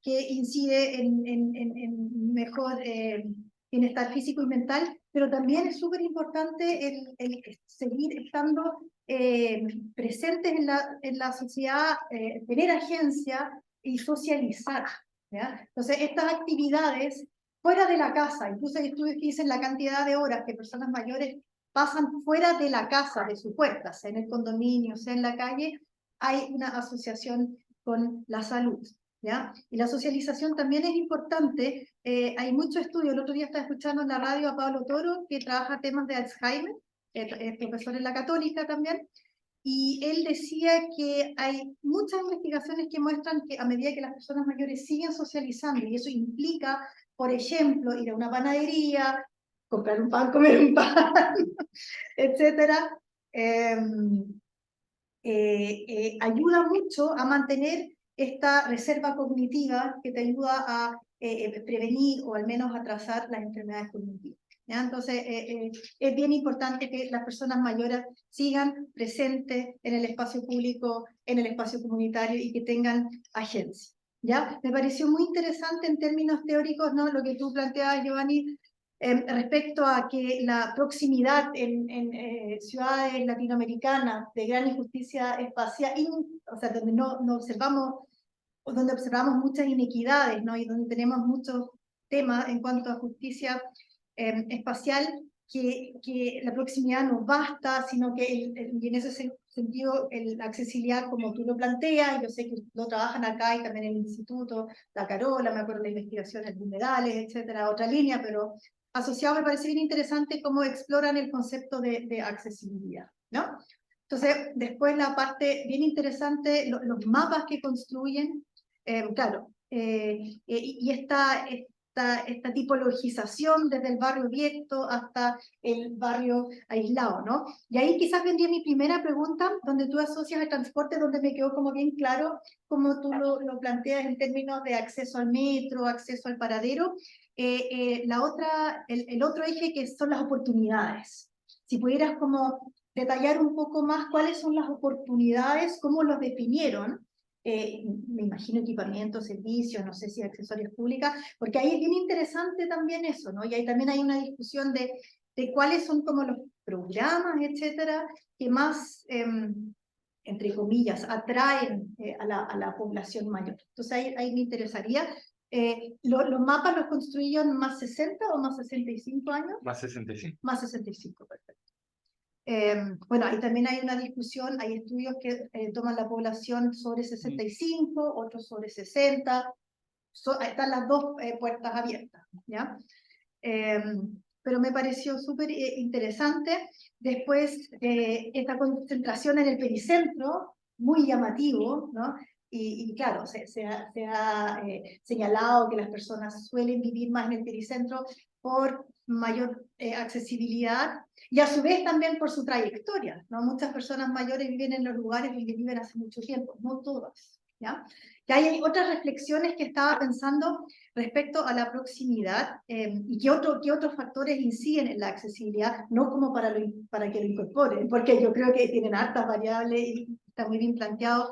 Que incide en mejor bienestar físico y mental, pero también es súper importante el seguir estando presentes en la sociedad, tener agencia y socializar. ¿Ya? Entonces, estas actividades fuera de la casa, incluso hay estudios que dicen la cantidad de horas que personas mayores pasan fuera de la casa, de su puerta, sea en el condominio, sea en la calle, hay una asociación con la salud. ¿Ya? Y la socialización también es importante. Hay mucho estudio. El otro día estaba escuchando en la radio a Pablo Toro, que trabaja temas de Alzheimer, es profesor en la Católica también, y él decía que hay muchas investigaciones que muestran que a medida que las personas mayores siguen socializando, y eso implica, por ejemplo, ir a una panadería, comprar un pan, comer un pan, etcétera, ayuda mucho a mantener esta reserva cognitiva que te ayuda a prevenir o al menos atrasar las enfermedades cognitivas. ¿Ya? Entonces, es bien importante que las personas mayores sigan presentes en el espacio público, en el espacio comunitario y que tengan agencia. ¿Ya? Me pareció muy interesante en términos teóricos, ¿no? Lo que tú planteabas, Giovanni, respecto a que la proximidad en ciudades latinoamericanas de gran injusticia espacial, o sea, donde no observamos, donde observamos muchas inequidades, ¿no? Y donde tenemos muchos temas en cuanto a justicia espacial, que la proximidad no basta, sino que y en ese sentido la accesibilidad, como tú lo planteas, yo sé que lo trabajan acá y también en el instituto, la Carola, me acuerdo de investigaciones de humedales, etcétera, otra línea, pero asociado me parece bien interesante cómo exploran el concepto de accesibilidad, ¿no? Entonces, después la parte bien interesante, los mapas que construyen, claro, y esta tipologización desde el barrio abierto hasta el barrio aislado, ¿no? Y ahí quizás vendría mi primera pregunta, donde tú asocias el transporte, donde me quedó como bien claro cómo tú lo planteas en términos de acceso al metro, acceso al paradero. El otro eje que son las oportunidades. Si pudieras como detallar un poco más cuáles son las oportunidades, cómo los definieron, me imagino equipamiento, servicios, no sé si accesorios públicas, porque ahí es bien interesante también eso, ¿no? Y ahí también hay una discusión de cuáles son como los programas, etcétera, que más, entre comillas, atraen a la población mayor. Entonces ahí me interesaría. ¿Los mapas los construyeron más 60 o más 65 años? Más 65. Más 65, perfecto. Bueno, ahí también hay una discusión, hay estudios que toman la población sobre 65, otros sobre 60, están las dos puertas abiertas, ¿ya? Pero me pareció súper interesante. Después, esta concentración en el pericentro, muy llamativo, ¿no? Y claro, se ha señalado que las personas suelen vivir más en el pericentro por mayor accesibilidad y a su vez también por su trayectoria, ¿no? Muchas personas mayores viven en los lugares donde viven hace mucho tiempo, no todas, ¿ya? Y hay otras reflexiones que estaba pensando respecto a la proximidad y qué otros factores inciden en la accesibilidad, no como para que lo incorporen, porque yo creo que tienen hartas variables y está muy bien planteado,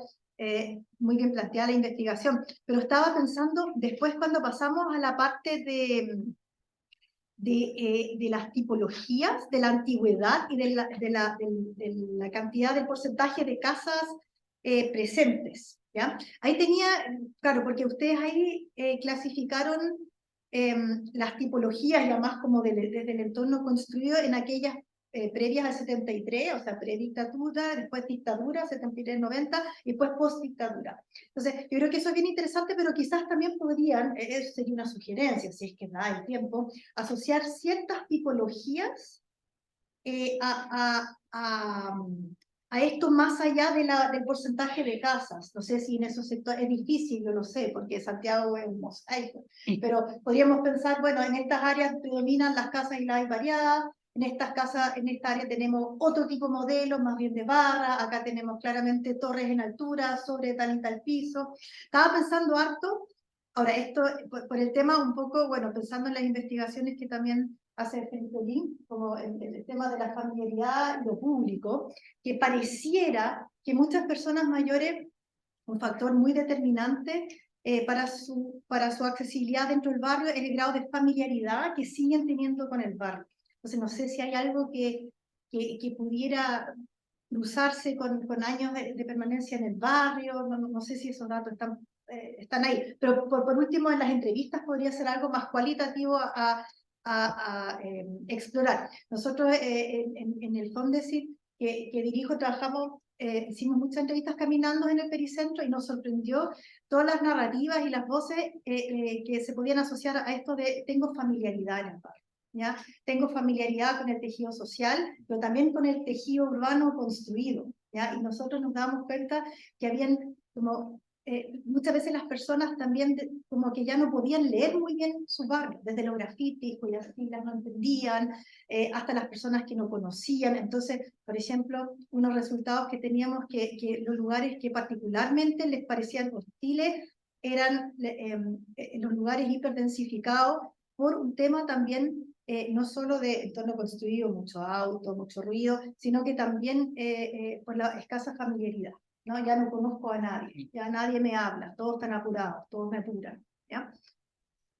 muy bien planteada la investigación. Pero estaba pensando, después cuando pasamos a la parte de las tipologías, de la antigüedad y de la cantidad de porcentaje de casas presentes, ¿ya? Ahí tenía, claro, porque ustedes ahí clasificaron las tipologías ya más como desde el entorno construido en aquellas previas al 73, o sea, predictadura, después dictadura, 73-90, y después postdictadura. Entonces, yo creo que eso es bien interesante, pero quizás también podrían, eso sería una sugerencia, si es que da el tiempo, asociar ciertas tipologías a esto más allá del porcentaje de casas. No sé si en esos sectores es difícil, yo lo sé, porque Santiago es un mosaico, pero podríamos pensar, bueno, en estas áreas predominan las casas y las hay variadas, en estas casas, en esta área tenemos otro tipo de modelos, más bien de barra, acá tenemos claramente torres en altura, sobre tal y tal piso. Estaba pensando harto, ahora esto, por el tema un poco, bueno, pensando en las investigaciones que también hace Fentolin, como el tema de la familiaridad y lo público, que pareciera que muchas personas mayores, un factor muy determinante para su accesibilidad dentro del barrio es el grado de familiaridad que siguen teniendo con el barrio. Entonces no sé si hay algo que pudiera cruzarse con años de permanencia en el barrio, no sé si esos datos están ahí, pero por último en las entrevistas podría ser algo más cualitativo a explorar. Nosotros en el Fondesit que dirijo trabajamos, hicimos muchas entrevistas caminando en el pericentro y nos sorprendió todas las narrativas y las voces que se podían asociar a esto de tengo familiaridad en el barrio, ¿ya? Tengo familiaridad con el tejido social, pero también con el tejido urbano construido. ¿ya? Y nosotros nos dábamos cuenta que habían como muchas veces las personas también como que ya no podían leer muy bien su barrio, desde los grafitis, cuyas siglas no entendían, hasta las personas que no conocían. Entonces, por ejemplo, unos resultados que teníamos que los lugares que particularmente les parecían hostiles eran los lugares hiperdensificados por un tema también no solo de entorno construido, mucho auto, mucho ruido, sino que también por la escasa familiaridad. ¿No? Ya no conozco a nadie, ya nadie me habla, todos están apurados, todos me apuran. ¿Ya?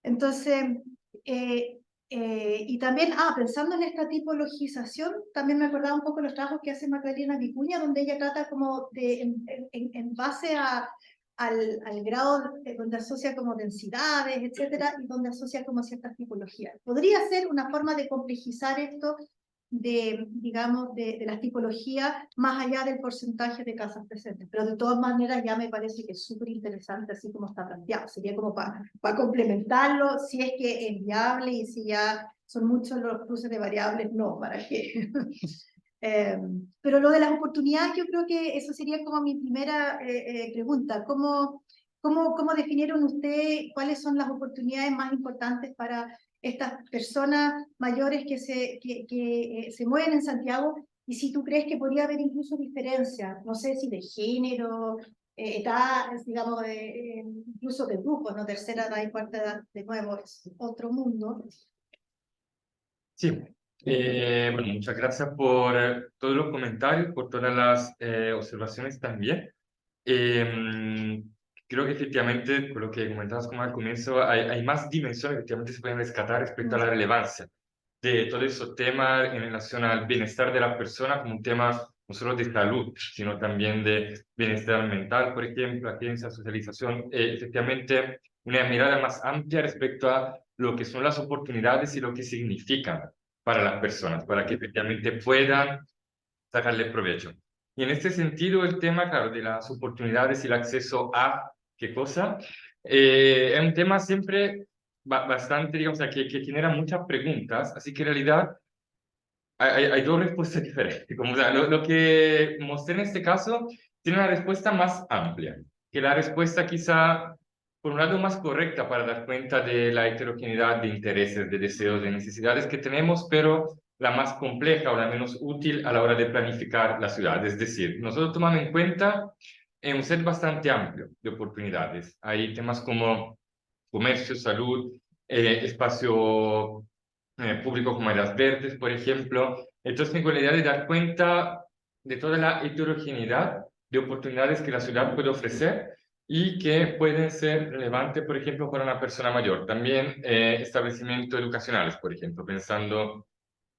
Entonces, y también, pensando en esta tipologización, también me acordaba un poco de los trabajos que hace Magdalena Vicuña, donde ella trata como de, en base al grado donde asocia como densidades, etcétera, y donde asocia como ciertas tipologías. Podría ser una forma de complejizar esto digamos, de las tipologías más allá del porcentaje de casas presentes. Pero de todas maneras ya me parece que es súper interesante así como está planteado. Sería como para complementarlo, si es que es viable y si ya son muchos los cruces de variables, no, ¿para qué? Pero lo de las oportunidades, yo creo que eso sería como mi primera pregunta. ¿Cómo definieron ustedes cuáles son las oportunidades más importantes para estas personas mayores que se mueven en Santiago? Y si tú crees que podría haber incluso diferencias, no sé si de género, edad, digamos, incluso de grupos, ¿no? Tercera edad y cuarta edad, de nuevo, es otro mundo. Sí, bueno, muchas gracias por todos los comentarios, por todas las observaciones también. Creo que efectivamente, por lo que comentabas como al comienzo, hay más dimensiones que efectivamente se pueden rescatar respecto a la relevancia de todos esos temas en relación al bienestar de las personas como un tema no solo de salud, sino también de bienestar mental, por ejemplo, agencia, socialización, efectivamente una mirada más amplia respecto a lo que son las oportunidades y lo que significan para las personas, para que efectivamente puedan sacarle provecho. Y en este sentido, el tema, claro, de las oportunidades y el acceso a qué cosa, es un tema siempre bastante, digamos, que genera muchas preguntas, así que en realidad hay dos respuestas diferentes. Como, o sea, lo que mostré en este caso tiene una respuesta más amplia, que la respuesta quizá, por un lado, más correcta para dar cuenta de la heterogeneidad de intereses, de deseos, de necesidades que tenemos, pero la más compleja o la menos útil a la hora de planificar la ciudad. Es decir, nosotros tomamos en cuenta un set bastante amplio de oportunidades. Hay temas como comercio, salud, espacio público como áreas verdes, por ejemplo. Entonces, tengo la idea de dar cuenta de toda la heterogeneidad de oportunidades que la ciudad puede ofrecer y que pueden ser relevantes, por ejemplo, para una persona mayor. También establecimientos educacionales, por ejemplo, pensando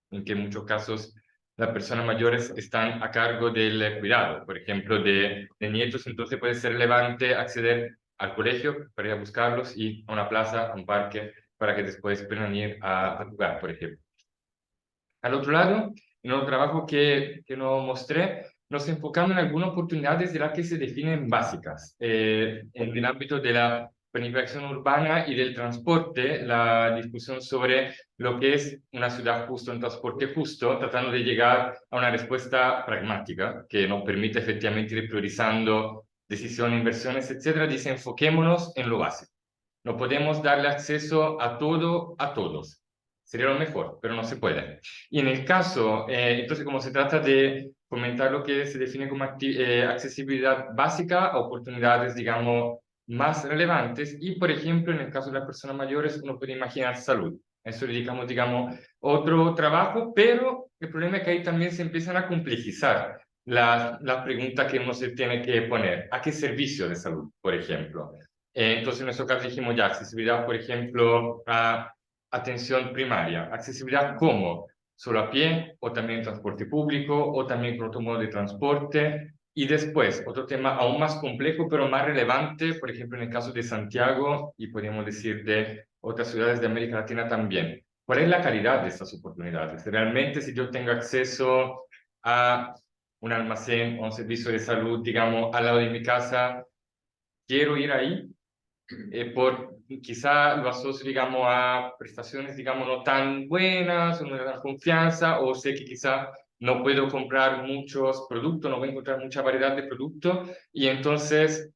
en que en muchos casos las personas mayores están a cargo del cuidado, por ejemplo, de nietos, entonces puede ser relevante acceder al colegio para ir a buscarlos y a una plaza, a un parque, para que después puedan ir a jugar, por ejemplo. Al otro lado, en otro trabajo que nos mostré, nos enfocamos en algunas oportunidades de las que se definen básicas. En el ámbito de la planificación urbana y del transporte, la discusión sobre lo que es una ciudad justa, un transporte justo, tratando de llegar a una respuesta pragmática que nos permite efectivamente ir priorizando decisiones, inversiones, etcétera. Dice, enfoquémonos en lo básico. No podemos darle acceso a todo a todos. Sería lo mejor, pero no se puede. Y en el caso, entonces, como se trata de fomentar lo que se define como accesibilidad básica a oportunidades, digamos, más relevantes, y por ejemplo, en el caso de las personas mayores, uno puede imaginar salud. Eso le dedicamos, digamos, otro trabajo, pero el problema es que ahí también se empiezan a complejizar la pregunta que uno se tiene que poner. ¿A qué servicio de salud, por ejemplo? Entonces, en nuestro caso dijimos ya accesibilidad, por ejemplo, a atención primaria. Accesibilidad ¿cómo? Solo a pie o también en transporte público o también con otro modo de transporte. Y después, otro tema aún más complejo, pero más relevante, por ejemplo, en el caso de Santiago y podríamos decir de otras ciudades de América Latina también. ¿Cuál es la calidad de estas oportunidades? Realmente, si yo tengo acceso a un almacén o un servicio de salud, digamos, al lado de mi casa, quiero ir ahí, por quizá lo asocio, digamos, a prestaciones, digamos, no tan buenas, o no de tan confianza, o sé que quizá no puedo comprar muchos productos, no voy a encontrar mucha variedad de productos y entonces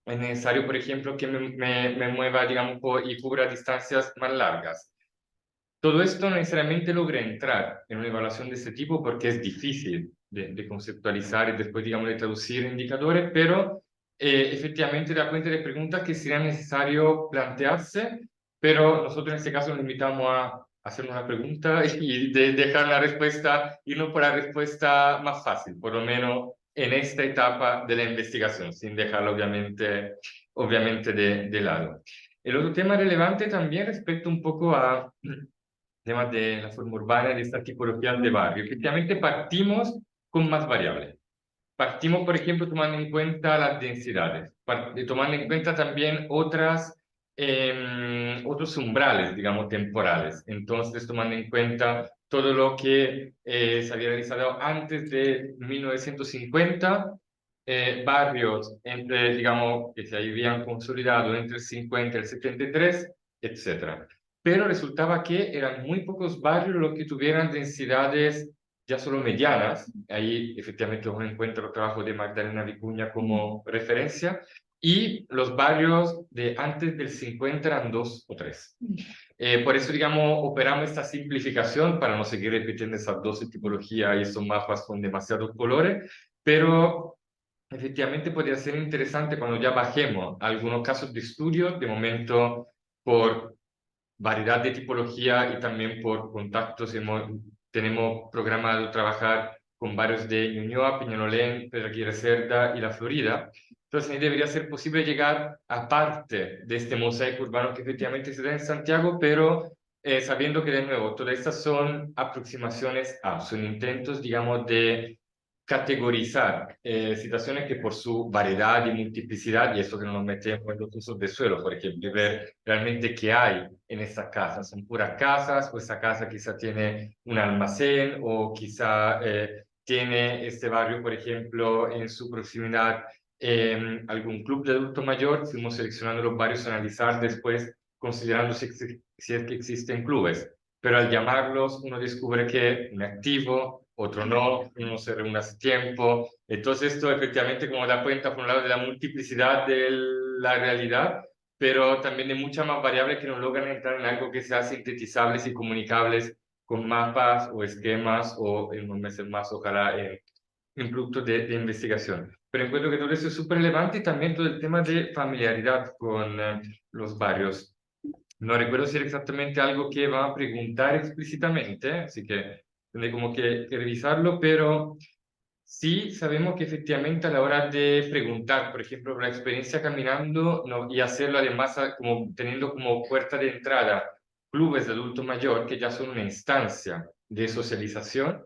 es necesario, por ejemplo, que me mueva, digamos, y cubra distancias más largas. Todo esto no necesariamente logra entrar en una evaluación de este tipo porque es difícil de conceptualizar y después, digamos, de traducir indicadores, pero efectivamente da cuenta de preguntas que sería necesario plantearse, pero nosotros en este caso nos invitamos a hacer una pregunta y dejar la respuesta, irnos por la respuesta más fácil, por lo menos en esta etapa de la investigación, sin dejarla obviamente de lado. El otro tema relevante también respecto un poco a temas de la forma urbana y de esta tipología de barrio. Efectivamente, partimos con más variables. Partimos, por ejemplo, tomando en cuenta las densidades, tomando en cuenta también otros umbrales, digamos, temporales. Entonces, tomando en cuenta todo lo que se había realizado antes de 1950, barrios entre, digamos, que se habían consolidado entre el 50 y el 73, etcétera. Pero resultaba que eran muy pocos barrios los que tuvieran densidades ya solo medianas. Ahí efectivamente uno encuentra el trabajo de Magdalena Vicuña como referencia, y los barrios de antes del 50 eran 2 o 3. Por eso, digamos, operamos esta simplificación para no seguir repitiendo esas 12 tipologías y esos mapas con demasiados colores, pero efectivamente podría ser interesante cuando ya bajemos algunos casos de estudio, de momento por variedad de tipología y también por contactos tenemos programado trabajar con varios de Ñuñoa, Peñalolén, Pedra Cerda y la Florida. Entonces, ahí debería ser posible llegar a parte de este mosaico urbano que efectivamente se da en Santiago, pero sabiendo que, de nuevo, todas estas son aproximaciones son intentos, digamos, de categorizar situaciones que por su variedad y multiplicidad, y eso que no nos metemos en los usos de suelo, por ejemplo, y ver realmente qué hay en estas casas. ¿Son puras casas o esa casa quizá tiene un almacén o quizá tiene este barrio, por ejemplo, en su proximidad algún club de adulto mayor? Fuimos seleccionando los barrios a analizar después, considerando si es que existen clubes. Pero al llamarlos, uno descubre que un activo, otro no, uno se reúne hace tiempo. Entonces esto efectivamente como da cuenta por un lado de la multiplicidad de la realidad, pero también de muchas más variables que no logran entrar en algo que sea sintetizables y comunicables con mapas o esquemas o en unos meses más ojalá en productos de investigación. Pero encuentro que todo eso es súper relevante y también todo el tema de familiaridad con los barrios. No recuerdo si era exactamente algo que va a preguntar explícitamente, así que tendré como que revisarlo, pero sí sabemos que efectivamente a la hora de preguntar, por ejemplo, la experiencia caminando y hacerlo además como teniendo como puerta de entrada clubes de adulto mayor, que ya son una instancia de socialización,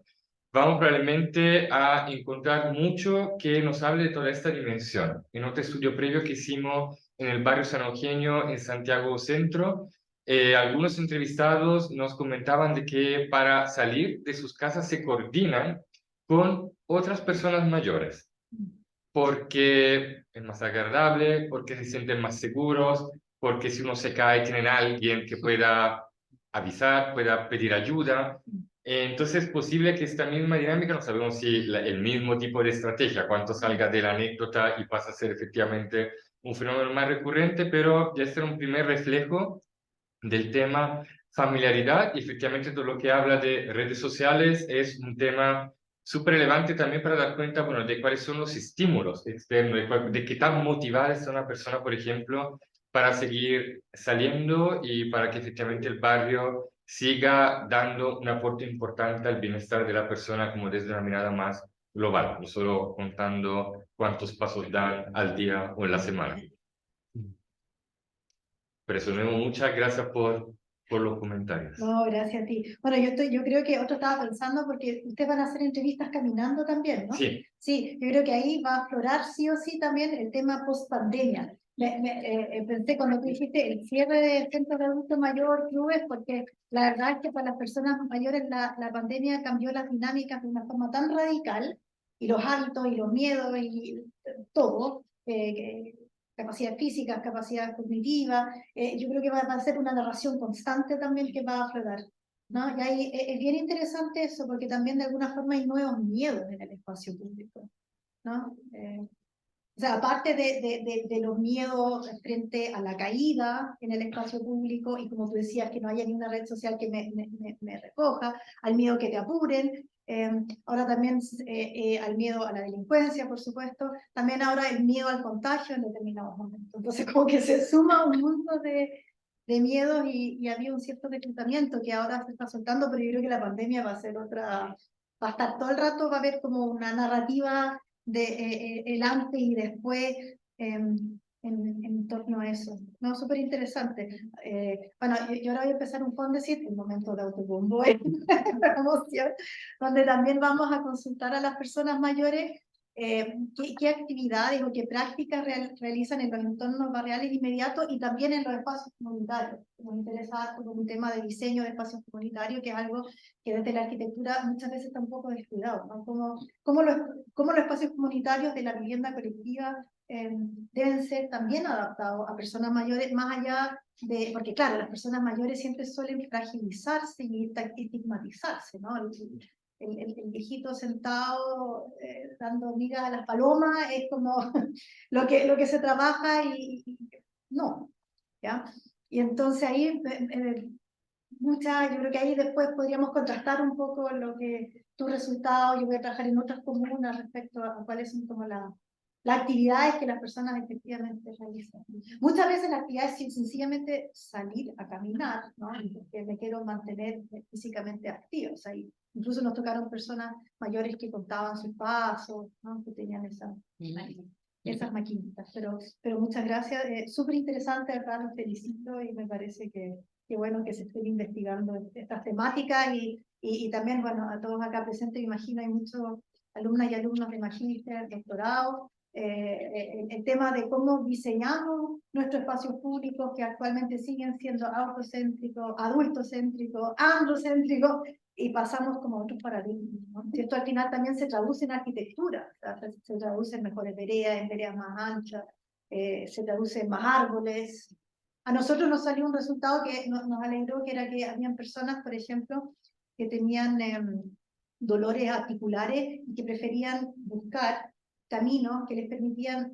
vamos probablemente a encontrar mucho que nos hable de toda esta dimensión. En otro estudio previo que hicimos en el barrio San Eugenio, en Santiago Centro, algunos entrevistados nos comentaban de que para salir de sus casas se coordinan con otras personas mayores, porque es más agradable, porque se sienten más seguros, porque si uno se cae tienen a alguien que pueda avisar, pueda pedir ayuda. Entonces es posible que esta misma dinámica, no sabemos si el mismo tipo de estrategia, cuánto salga de la anécdota y pasa a ser efectivamente un fenómeno más recurrente, pero ya será un primer reflejo del tema familiaridad, y efectivamente todo lo que habla de redes sociales es un tema súper relevante también para dar cuenta, bueno, de cuáles son los estímulos externos, de qué tan motivada está una persona, por ejemplo, para seguir saliendo y para que efectivamente el barrio siga dando un aporte importante al bienestar de la persona como desde una mirada más global, no solo contando cuántos pasos dan al día o en la semana. Por eso, Memo, muchas gracias por los comentarios. No, gracias a ti. Bueno, yo creo que otro estaba pensando porque ustedes van a hacer entrevistas caminando también, ¿no? Sí. Sí, yo creo que ahí va a aflorar sí o sí también el tema post-pandemia. Pensé cuando tú dijiste el cierre de centros de adulto mayor, clubes, porque la verdad es que para las personas mayores la pandemia cambió las dinámicas de una forma tan radical, y los hábitos y los miedos y todo, capacidad física, capacidad cognitiva. Yo creo que va a ser una narración constante también que va a aflorar. ¿no? Y ahí es bien interesante eso, porque también de alguna forma hay nuevos miedos en el espacio público, ¿no? O sea, aparte de los miedos frente a la caída en el espacio público, y como tú decías, que no haya ni una red social que me recoja, al miedo que te apuren, ahora también al miedo a la delincuencia, por supuesto, también ahora el miedo al contagio en determinados momentos. Entonces, como que se suma un mundo de miedos y había un cierto reclutamiento que ahora se está soltando, pero yo creo que la pandemia va a ser otra, va a estar todo el rato, va a haber como una narrativa de el antes y después en torno a eso. No, súper interesante. Bueno, yo ahora voy a empezar un Fondesit, un momento de autobombo promoción, donde también vamos a consultar a las personas mayores qué actividades o qué prácticas realizan en los entornos barriales inmediatos y también en los espacios comunitarios. Nos interesa como un tema de diseño de espacios comunitarios, que es algo que desde la arquitectura muchas veces está un poco descuidado, ¿no? Cómo los espacios comunitarios de la vivienda colectiva deben ser también adaptados a personas mayores, más allá de, porque claro, las personas mayores siempre suelen fragilizarse y estigmatizarse, ¿no? El viejito sentado dando migas a las palomas es como lo que se trabaja y no, ¿ya? Y entonces ahí yo creo que ahí después podríamos contrastar un poco lo que tus resultados. Yo voy a trabajar en otras comunas respecto a cuáles son como las actividades que las personas efectivamente realizan. Muchas veces las actividades es sencillamente salir a caminar, ¿no? Porque me quiero mantener físicamente activa. O sea, incluso nos tocaron personas mayores que contaban sus pasos, ¿no? Que tenían esas maquinitas. Pero muchas gracias. Súper interesante, de verdad, los felicito y me parece que qué bueno que se estén investigando estas temáticas y también, bueno, a todos acá presentes, imagino, hay muchos alumnas y alumnos de magíster, doctorado, el tema de cómo diseñamos nuestros espacios públicos que actualmente siguen siendo autocéntricos, adultocéntricos, androcéntricos, y pasamos como a otros paradigmas, ¿no? Y esto al final también se traduce en arquitectura, o sea, se traduce en mejores veredas, en veredas más anchas, se traduce en más árboles. A nosotros nos salió un resultado que nos alegró, que era que habían personas, por ejemplo, que tenían dolores articulares y que preferían buscar caminos que les permitían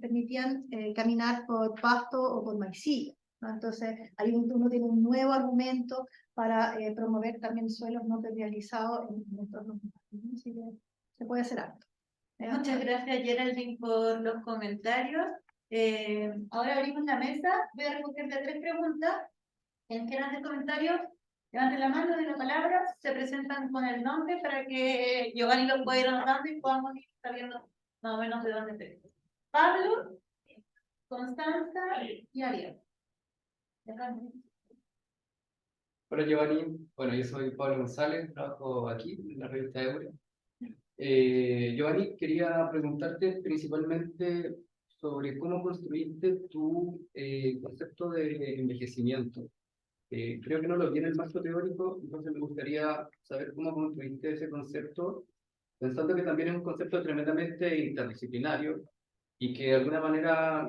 caminar por pasto o por maicillo, ¿no? Entonces, ahí uno tiene un nuevo argumento para promover también suelos no permeabilizados en entornos urbanos. Así que se puede hacer algo. Muchas gracias, Geraldine, por los comentarios. Ahora abrimos la mesa. Voy a recoger 3 preguntas. Quien quiera hacer comentarios, levanten la mano, den la palabra, se presentan con el nombre para que Giovanni lo pueda ir anotando y podamos ir sabiendo más o menos de dónde te. Pablo, Constanza y Ariel. Hola Giovanni, bueno, yo soy Pablo González, trabajo aquí en la revista Eure. Giovanni, quería preguntarte principalmente sobre cómo construiste tu concepto de envejecimiento. Creo que no lo vi en el marco teórico, entonces me gustaría saber cómo construiste ese concepto, pensando que también es un concepto tremendamente interdisciplinario y que de alguna manera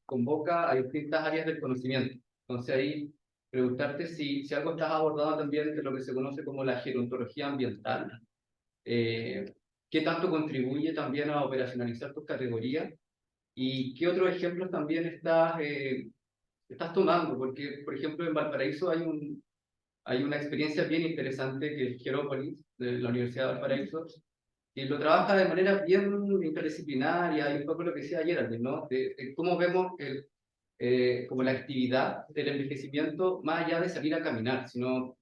convoca a distintas áreas del conocimiento. Entonces ahí preguntarte si algo estás abordando también de lo que se conoce como la gerontología ambiental, qué tanto contribuye también a operacionalizar tus categorías y qué otros ejemplos también estás tomando, porque por ejemplo en Valparaíso hay una experiencia bien interesante que es Gerópolis, de la Universidad de Valparaíso, y lo trabaja de manera bien interdisciplinaria y un poco lo que decía ayer, ¿no? De cómo vemos como la actividad del envejecimiento más allá de salir a caminar, sino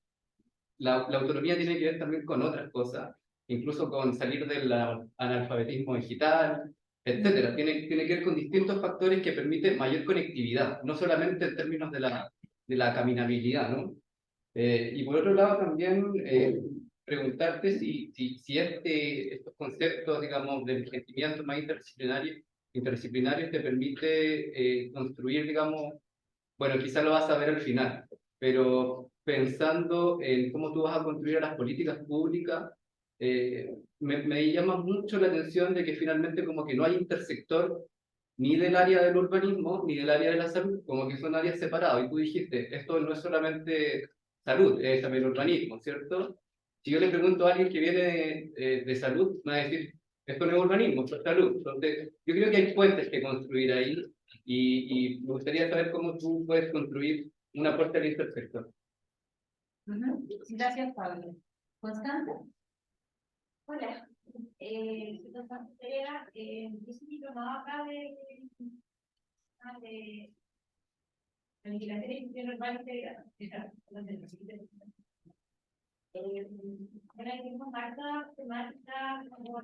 la autonomía tiene que ver también con otras cosas, incluso con salir del analfabetismo digital, etcétera. Tiene que ver con distintos factores que permiten mayor conectividad, no solamente en términos de la caminabilidad, ¿no? Y por otro lado también preguntarte si estos conceptos, digamos, de envejecimiento más interdisciplinarios te permite construir, digamos, bueno, quizás lo vas a ver al final, pero pensando en cómo tú vas a construir las políticas públicas, me llama mucho la atención de que finalmente como que no hay intersector ni del área del urbanismo ni del área de la salud, como que son áreas separadas. Y tú dijiste, esto no es solamente salud, es también urbanismo, ¿cierto? Si yo le pregunto a alguien que viene de salud, me va a decir, esto no es urbanismo, esto es salud. Entonces, yo creo que hay puentes que construir ahí y me gustaría saber cómo tú puedes construir una puerta al intersector. Gracias, Pablo. ¿Constanza? Hola, soy Constanza Pereira. Yo soy diplomada acá de Legislación y Gestión Urbana Integrada. Ahora tenemos harta temática como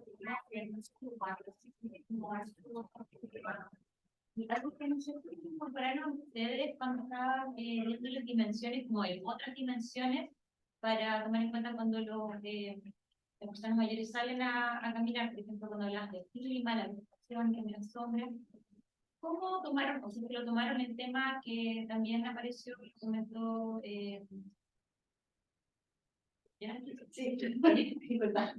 y algo que nosotros incorporaron a ustedes cuando estaban viendo las dimensiones, como en otras dimensiones, para tomar en cuenta cuando las personas mayores salen a caminar, por ejemplo, cuando hablas del clima, la vegetación, en las sombras. ¿Cómo tomaron, o si lo tomaron el tema que también apareció, comentó sí, verdad.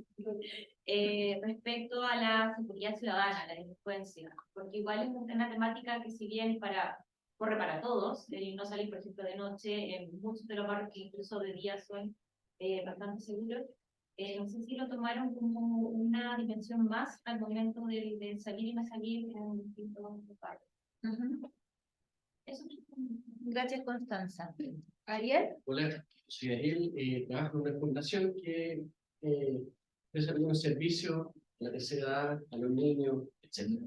Respecto a la seguridad ciudadana, la delincuencia, porque igual es una temática que si bien corre para todos, el no salir, por ejemplo, de noche, en muchos de los barrios que incluso de día son bastante seguros, no sé si lo tomaron como una dimensión más al momento de salir y no salir en distintos barrios. Eso. Gracias, Constanza. ¿Ariel? Hola, soy Ariel, trabajo en una fundación que desarrolla un servicio a la tercera edad, a los niños, etc.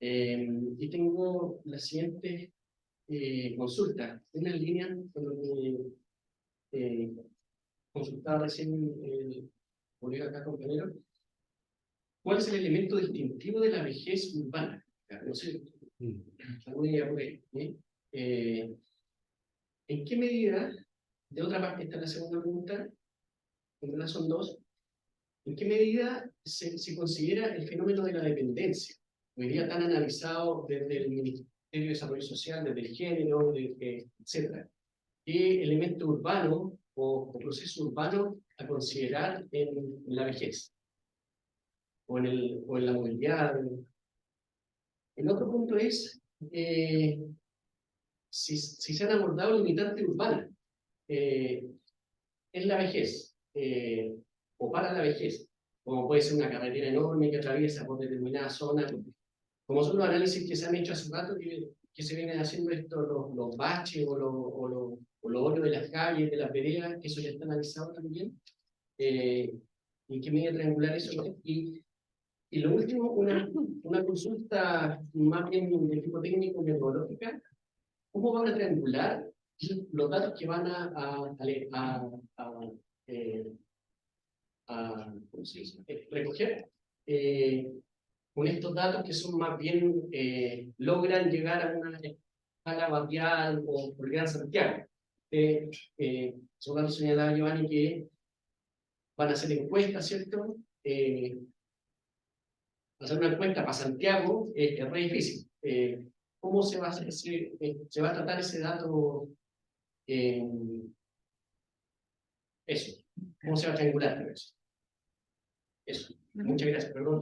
Y tengo la siguiente consulta. Una línea con lo que consultaba recién el colega acá, compañero. ¿Cuál es el elemento distintivo de la vejez urbana? No sé, alguna idea por ahí. ¿En qué medida, de otra parte está la segunda pregunta, en verdad son dos, en qué medida se considera el fenómeno de la dependencia, hoy día tan analizado desde el Ministerio de Desarrollo Social, desde el género, etc.? ¿Qué elemento urbano o proceso urbano a considerar en la vejez? O en la movilidad. El otro punto es si se han abordado limitantes urbanas en la vejez o para la vejez, como puede ser una carretera enorme que atraviesa por determinada zona, como son los análisis que se han hecho hace rato que se vienen haciendo los baches o los hoyos de las calles, de las veredas, que eso ya está analizado también. ¿En qué medida triangular eso? Y lo último, una consulta más bien de tipo técnico metodológica. ¿Cómo van a triangular los datos que van ¿cómo se dice? Recoger con estos datos que son más bien logran llegar a una escala barrial o por Gran Santiago? Según lo señalaba Giovanni, que van a hacer encuestas, ¿cierto? Hacer una encuesta para Santiago es re difícil. ¿Cómo se va a hacer se va a tratar ese dato? Eso. ¿Cómo se va a triangular eso? Eso. Muchas gracias. Perdón,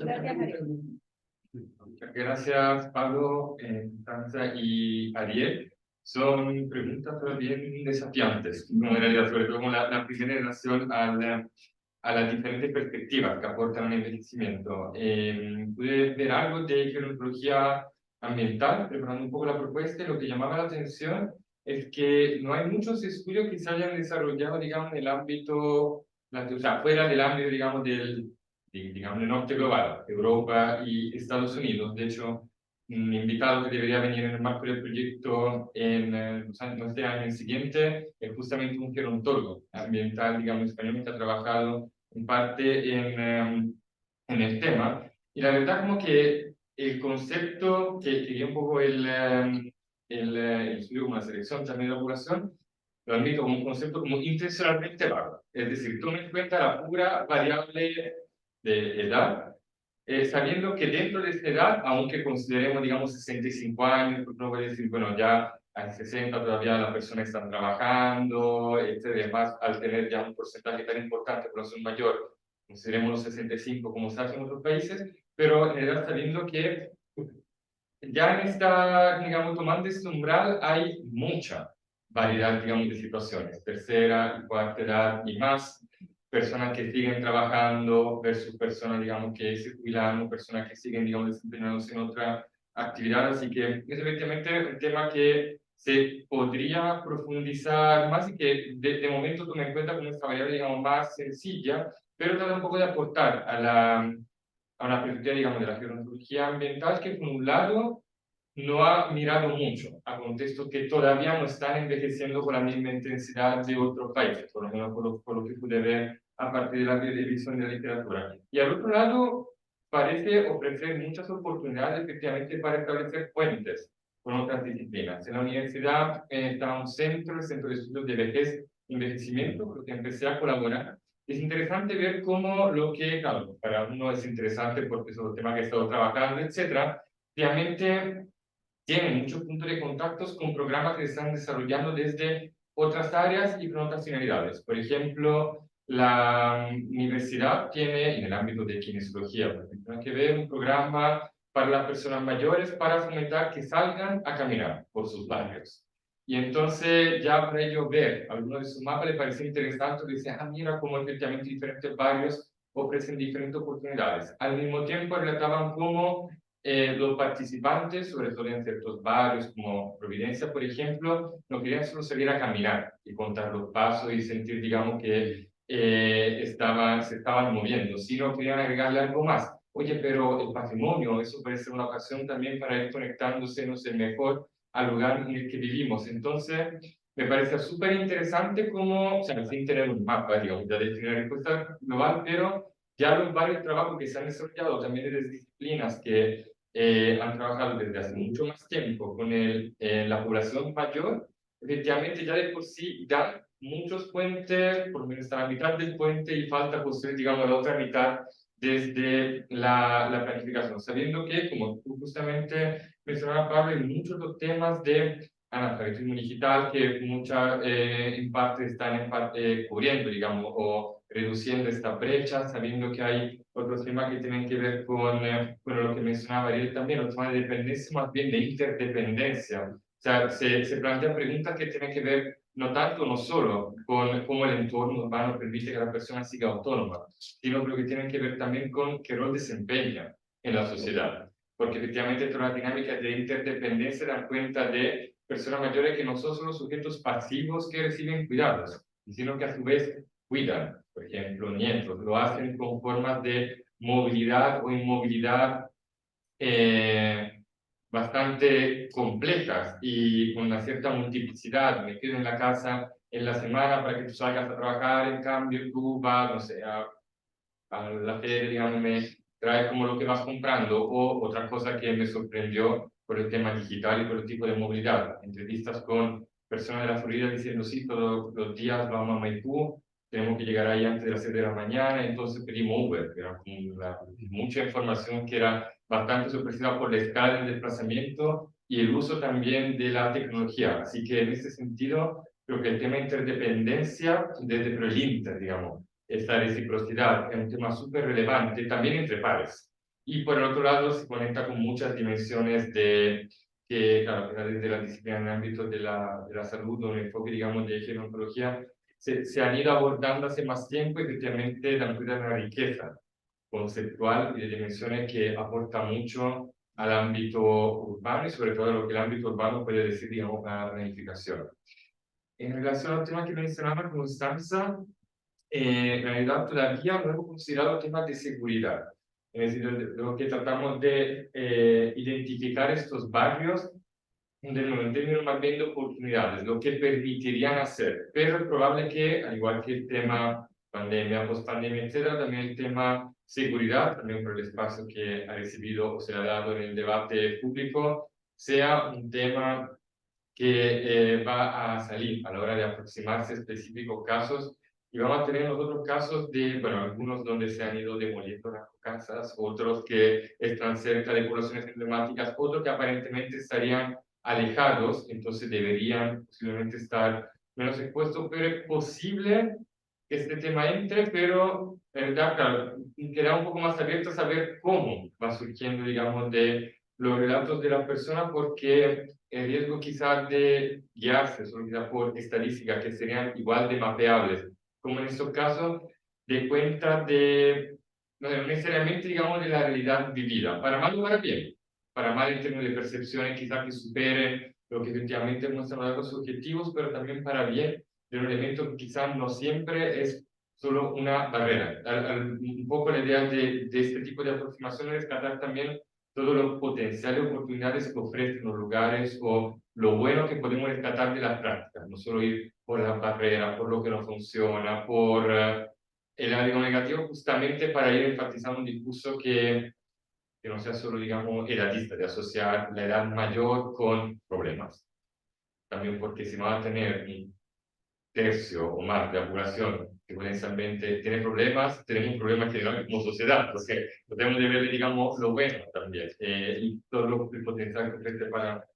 Muchas gracias, Pablo, Constanza y Ariel. Son preguntas bien desafiantes, en realidad, sobre todo como la primera en relación a las diferentes perspectivas que aportan un envejecimiento. Pude ver algo de gerontología ambiental, preparando un poco la propuesta, y lo que llamaba la atención es que no hay muchos estudios que se hayan desarrollado, digamos, en el ámbito, o sea, fuera del ámbito, digamos, del norte global, Europa y Estados Unidos. De hecho, un invitado que debería venir en el marco del proyecto en no este año, el siguiente, es justamente un gerontólogo ambiental, digamos, español, que ha trabajado en parte en el tema. Y la verdad como que el concepto que dio un poco el estudio como la selección también de la población, lo admito como un concepto como intencionalmente vago. Es decir, toma en cuenta la pura variable de edad, sabiendo que dentro de esta edad, aunque consideremos, digamos, 65 años, pues no voy a decir, bueno, ya a 60 todavía las personas están trabajando, además, al tener ya un porcentaje tan importante, población mayor, consideremos los 65 como se hace en otros países, pero en realidad sabiendo que ya en esta, digamos, tomando este umbral hay mucha variedad, digamos, de situaciones, tercera y cuarta edad y más, personas que siguen trabajando versus personas, digamos, que se jubilan, personas que siguen, digamos, desempeñándose en otra actividad, así que es efectivamente un tema que se podría profundizar más y que de momento toma en cuenta como esta variable, digamos, más sencilla, pero trata un poco de aportar a una perspectiva, digamos, de la gerontología ambiental que, por un lado, no ha mirado mucho a contextos que todavía no están envejeciendo con la misma intensidad de otros países, por lo menos por lo que pude ver a partir de la revisión de la literatura. Y al otro lado, parece ofrecer muchas oportunidades efectivamente para establecer puentes con otras disciplinas. En la universidad está un centro, el Centro de Estudios de Vejez y Envejecimiento, con lo que empecé a colaborar. Es interesante ver cómo lo que, claro, para uno es interesante porque es un tema que he estado trabajando, etcétera, realmente tienen muchos puntos de contactos con programas que se están desarrollando desde otras áreas y con otras finalidades. Por ejemplo, la universidad tiene, en el ámbito de kinesiología, por ejemplo, que ver un programa para las personas mayores para fomentar que salgan a caminar por sus barrios. Y entonces, ya para ello ver algunos de sus mapas, le pareció interesante, dice, mira cómo efectivamente diferentes barrios ofrecen diferentes oportunidades. Al mismo tiempo, relataban cómo los participantes, sobre todo en ciertos barrios como Providencia, por ejemplo, no querían solo salir a caminar y contar los pasos y sentir, digamos, que se estaban moviendo, sino querían agregarle algo más. Oye, pero el patrimonio, eso puede ser una ocasión también para ir conectándose, no sé, mejor al lugar en el que vivimos. Entonces, me parece súper interesante cómo, o sea, sin tener un mapa, digamos, ya definir la respuesta global, pero ya los varios trabajos que se han desarrollado también de disciplinas que han trabajado desde hace mucho más tiempo con la población mayor, efectivamente ya de por sí dan muchos puentes, por lo menos a la mitad del puente y falta construir, digamos, la otra mitad desde la planificación, sabiendo que, como tú justamente mencionabas, Pablo, hay muchos los temas de analfabetismo digital que muchas en parte están cubriendo, digamos, o reduciendo esta brecha, sabiendo que hay otros temas que tienen que ver con lo que mencionaba Ariel también, los temas de dependencia, más bien de interdependencia. O sea, se plantean preguntas que tienen que ver no tanto, no solo con cómo el entorno urbano permite que la persona siga autónoma, sino que tienen que ver también con qué rol desempeña en la sociedad. Porque efectivamente todas las dinámicas de interdependencia dan cuenta de personas mayores que no son solo sujetos pasivos que reciben cuidados, sino que a su vez cuidan, por ejemplo, nietos, lo hacen con formas de movilidad o inmovilidad bastante complejas y con una cierta multiplicidad. Me quedo en la casa en la semana para que tú salgas a trabajar, en cambio tú vas, no sé, a la feria, digamos, me trae como lo que vas comprando. O otra cosa que me sorprendió por el tema digital y por el tipo de movilidad, entrevistas con personas de la Florida diciendo, sí, todos los días vamos a Maipú, tenemos que llegar ahí antes de las 7 de la mañana, entonces pedimos Uber. Era como mucha información que era bastante sorpresiva por la escala del desplazamiento y el uso también de la tecnología. Así que en ese sentido, creo que el tema de interdependencia, desde el inter, digamos, esta reciprocidad es un tema súper relevante también entre pares. Y por el otro lado se conecta con muchas dimensiones que, claro, desde la disciplina en el ámbito de la salud o el enfoque, digamos, de gerontología, se han ido abordando hace más tiempo y efectivamente dan cuenta de una riqueza conceptual y de dimensiones que aporta mucho al ámbito urbano y sobre todo a lo que el ámbito urbano puede decir, digamos, una planificación. En relación al tema que mencionaba Constanza, en realidad todavía no hemos considerado temas de seguridad. Es decir, lo que tratamos de identificar estos barrios en términos más bien de oportunidades, lo que permitirían hacer. Pero es probable que, al igual que el tema pandemia, post-pandemia, etcétera, también el tema seguridad, también por el espacio que ha recibido o se ha dado en el debate público, sea un tema que va a salir a la hora de aproximarse a específicos casos. Y vamos a tener los otros casos de, bueno, algunos donde se han ido demoliendo las casas, otros que están cerca de poblaciones emblemáticas, otros que aparentemente estarían alejados, entonces deberían posiblemente estar menos expuestos, pero es posible que este tema entre, pero en verdad, claro, queda un poco más abierto a saber cómo va surgiendo, digamos, de los relatos de las personas porque el riesgo quizás de guiarse solo quizás por estadísticas que serían igual de mapeables, como en estos casos, de cuenta de, no necesariamente digamos de la realidad vivida, para mal o para bien, para mal en términos de percepciones quizás que superen lo que efectivamente muestran los datos subjetivos, pero también para bien de un elemento que quizás no siempre es solo una barrera. Un poco la idea de este tipo de aproximación es tratar también todos los potenciales oportunidades que ofrecen los lugares o lo bueno que podemos rescatar de las prácticas, no solo ir por las barreras, por lo que no funciona, por el algo negativo, justamente para ir enfatizando un discurso que no sea solo, digamos, edadista, de asociar la edad mayor con problemas. También porque si va a tener un tercio o más de la población que potencialmente tiene problemas, tenemos un problema general como sociedad, porque podemos de ver, digamos, lo bueno también, y todo el potencial que ofrece para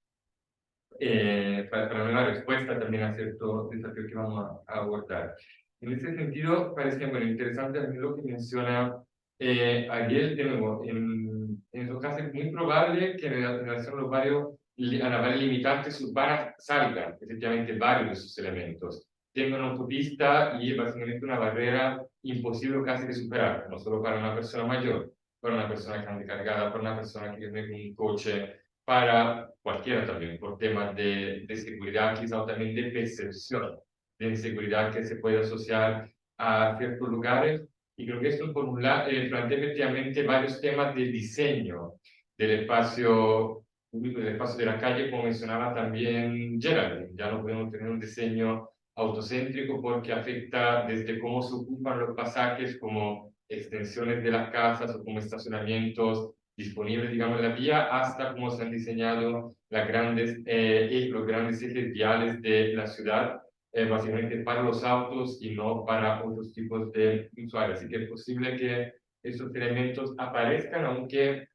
dar una respuesta también a ciertos desafíos que vamos a abordar. En ese sentido, parece bueno, interesante también lo que menciona Ariel, de nuevo, en su caso es muy probable que en relación a los a las varias limitantes urbanas salgan efectivamente varios de esos elementos. Tengo una autopista y es básicamente una barrera imposible casi de superar, no solo para una persona mayor, para una persona que anda cargada, para una persona que viene con un coche, para cualquiera también, por temas de seguridad, quizá también de percepción de inseguridad que se puede asociar a ciertos lugares. Y creo que esto, por un lado, plantea efectivamente varios temas de diseño del espacio público, del espacio de la calle, como mencionaba también Geraldine. Ya no podemos tener un diseño autocéntrico porque afecta desde cómo se ocupan los pasajes como extensiones de las casas o como estacionamientos disponibles, digamos, en la vía, hasta cómo se han diseñado los grandes ejes viales de la ciudad, básicamente para los autos y no para otros tipos de usuarios. Así que es posible que esos elementos aparezcan, aunque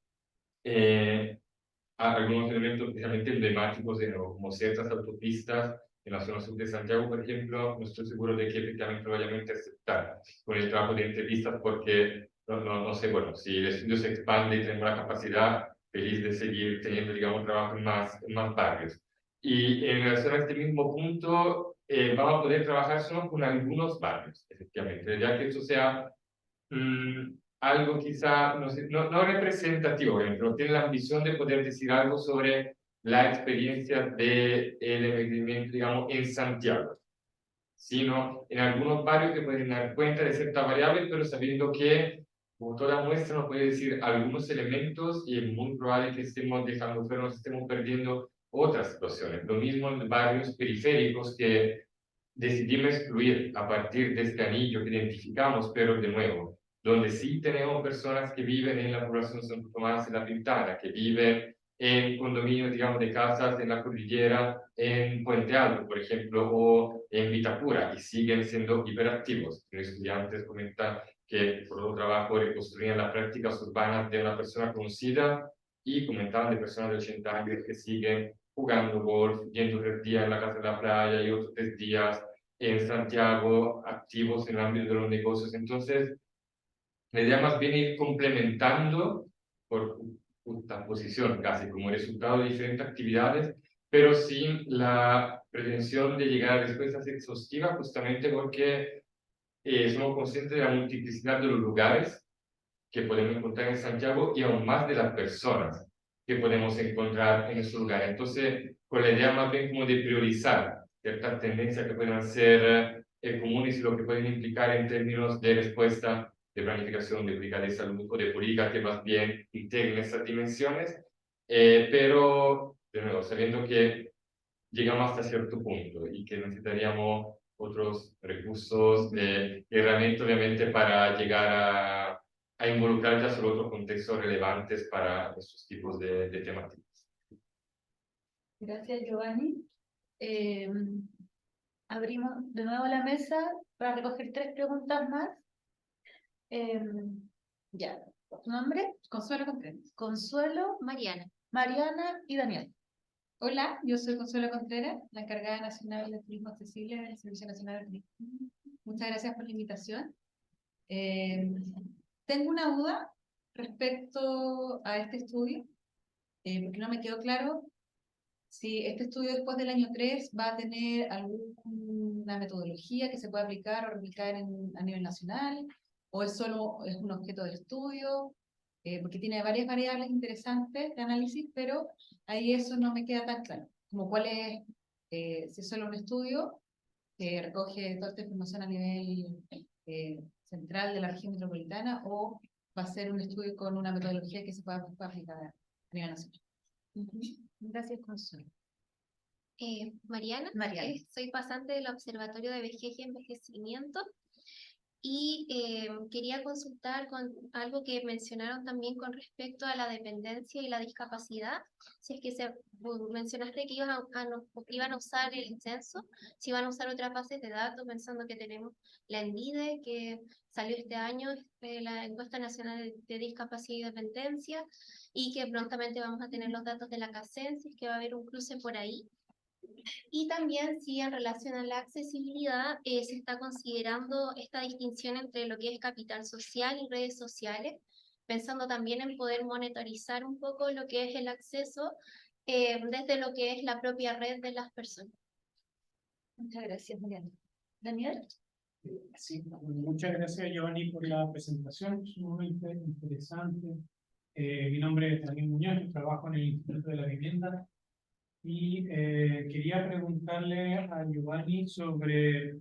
algunos elementos especialmente emblemáticos, como ciertas autopistas en la zona sur de Santiago, por ejemplo, no estoy seguro de que efectivamente lo vayan a interceptar con el trabajo de entrevistas, porque no sé, bueno, si el estudio se expande y tenemos la capacidad, feliz de seguir teniendo, digamos, trabajo en más barrios. Y en relación a este mismo punto, vamos a poder trabajar solo con algunos barrios, efectivamente, ya que esto sea algo quizá no representativo, pero tiene la ambición de poder decir algo sobre la experiencia del envejecimiento, digamos, en Santiago, sino en algunos barrios que pueden dar cuenta de ciertas variables, pero sabiendo que, como toda muestra, nos puede decir algunos elementos y es muy probable que estemos dejando fuera, nos estemos perdiendo otras situaciones. Lo mismo en barrios periféricos que decidimos excluir a partir de este anillo que identificamos, pero de nuevo, donde sí tenemos personas que viven en la población de Santo Tomás de la Pintana, que viven en condominios, digamos, de casas en la cordillera, en Puente Alto, por ejemplo, o en Vitacura, y siguen siendo hiperactivos. Los estudiantes comentan que por otro trabajo reconstruían las prácticas urbanas de una persona conocida y comentaban de personas de 80 años que siguen jugando golf, yendo 3 días en la casa de la playa y otros 3 días en Santiago, activos en el ámbito de los negocios. Entonces, la idea más bien ir complementando por posición casi como resultado de diferentes actividades, pero sin la pretensión de llegar a respuestas exhaustivas, justamente porque somos conscientes de la multiplicidad de los lugares que podemos encontrar en Santiago y aún más de las personas que podemos encontrar en esos lugares. Entonces, con la idea más bien como de priorizar ciertas tendencias que puedan ser comunes y lo que pueden implicar en términos de respuesta, de planificación, de política de salud o de política que más bien integren esas dimensiones, pero, de nuevo, sabiendo que llegamos hasta cierto punto y que necesitaríamos otros recursos, herramientas obviamente para llegar a involucrar ya sobre otros contextos relevantes para estos tipos de temáticas. Gracias, Giovanni. Abrimos de nuevo la mesa para recoger 3 preguntas más. Ya, ¿tu nombre? Consuelo Contreras. Consuelo, Mariana. Mariana y Daniel. Hola, yo soy Consuelo Contreras, la encargada nacional de turismo accesible del Servicio Nacional de Turismo. Muchas gracias por la invitación. Tengo una duda respecto a este estudio. porque no me quedó claro si este estudio después del año 3 va a tener alguna metodología que se pueda aplicar o replicar a nivel nacional, o es solo es un objeto de estudio, porque tiene varias variables interesantes de análisis, pero ahí eso no me queda tan claro, como cuál es, si es solo un estudio que recoge toda esta información a nivel central de la región metropolitana, o va a ser un estudio con una metodología que se pueda aplicar a nivel nacional. Gracias, Consuelo. Mariana, Mariana. Soy pasante del Observatorio de Vejez y Envejecimiento y quería consultar con algo que mencionaron también con respecto a la dependencia y la discapacidad. Si es que mencionaste que iban a usar el censo, si iban a usar otras bases de datos, pensando que tenemos la ENDIDE, que salió este año, la Encuesta Nacional de Discapacidad y Dependencia, y que prontamente vamos a tener los datos de la CACEN, si es que va a haber un cruce por ahí. Y también si en relación a la accesibilidad se está considerando esta distinción entre lo que es capital social y redes sociales, pensando también en poder monitorizar un poco lo que es el acceso desde lo que es la propia red de las personas. Muchas gracias, Mariana. Daniel. Sí, muchas gracias, Giovanni, por la presentación, sumamente interesante. Mi nombre es Daniel Muñoz, trabajo en el Instituto de la Vivienda y quería preguntarle a Giovanni sobre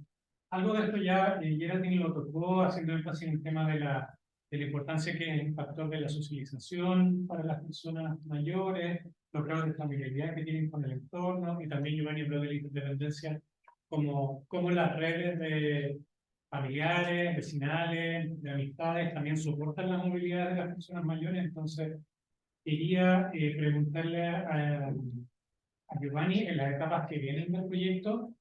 algo de esto. Ya Geraldine lo tocó, haciendo énfasis en el tema de la importancia que es el factor de la socialización para las personas mayores, los grados de familiaridad que tienen con el entorno, y también Giovanni habló de la interdependencia, como las redes de familiares, vecinales, de amistades también soportan la movilidad de las personas mayores. Entonces, quería preguntarle a Giovanni, en las etapas que vienen del proyecto,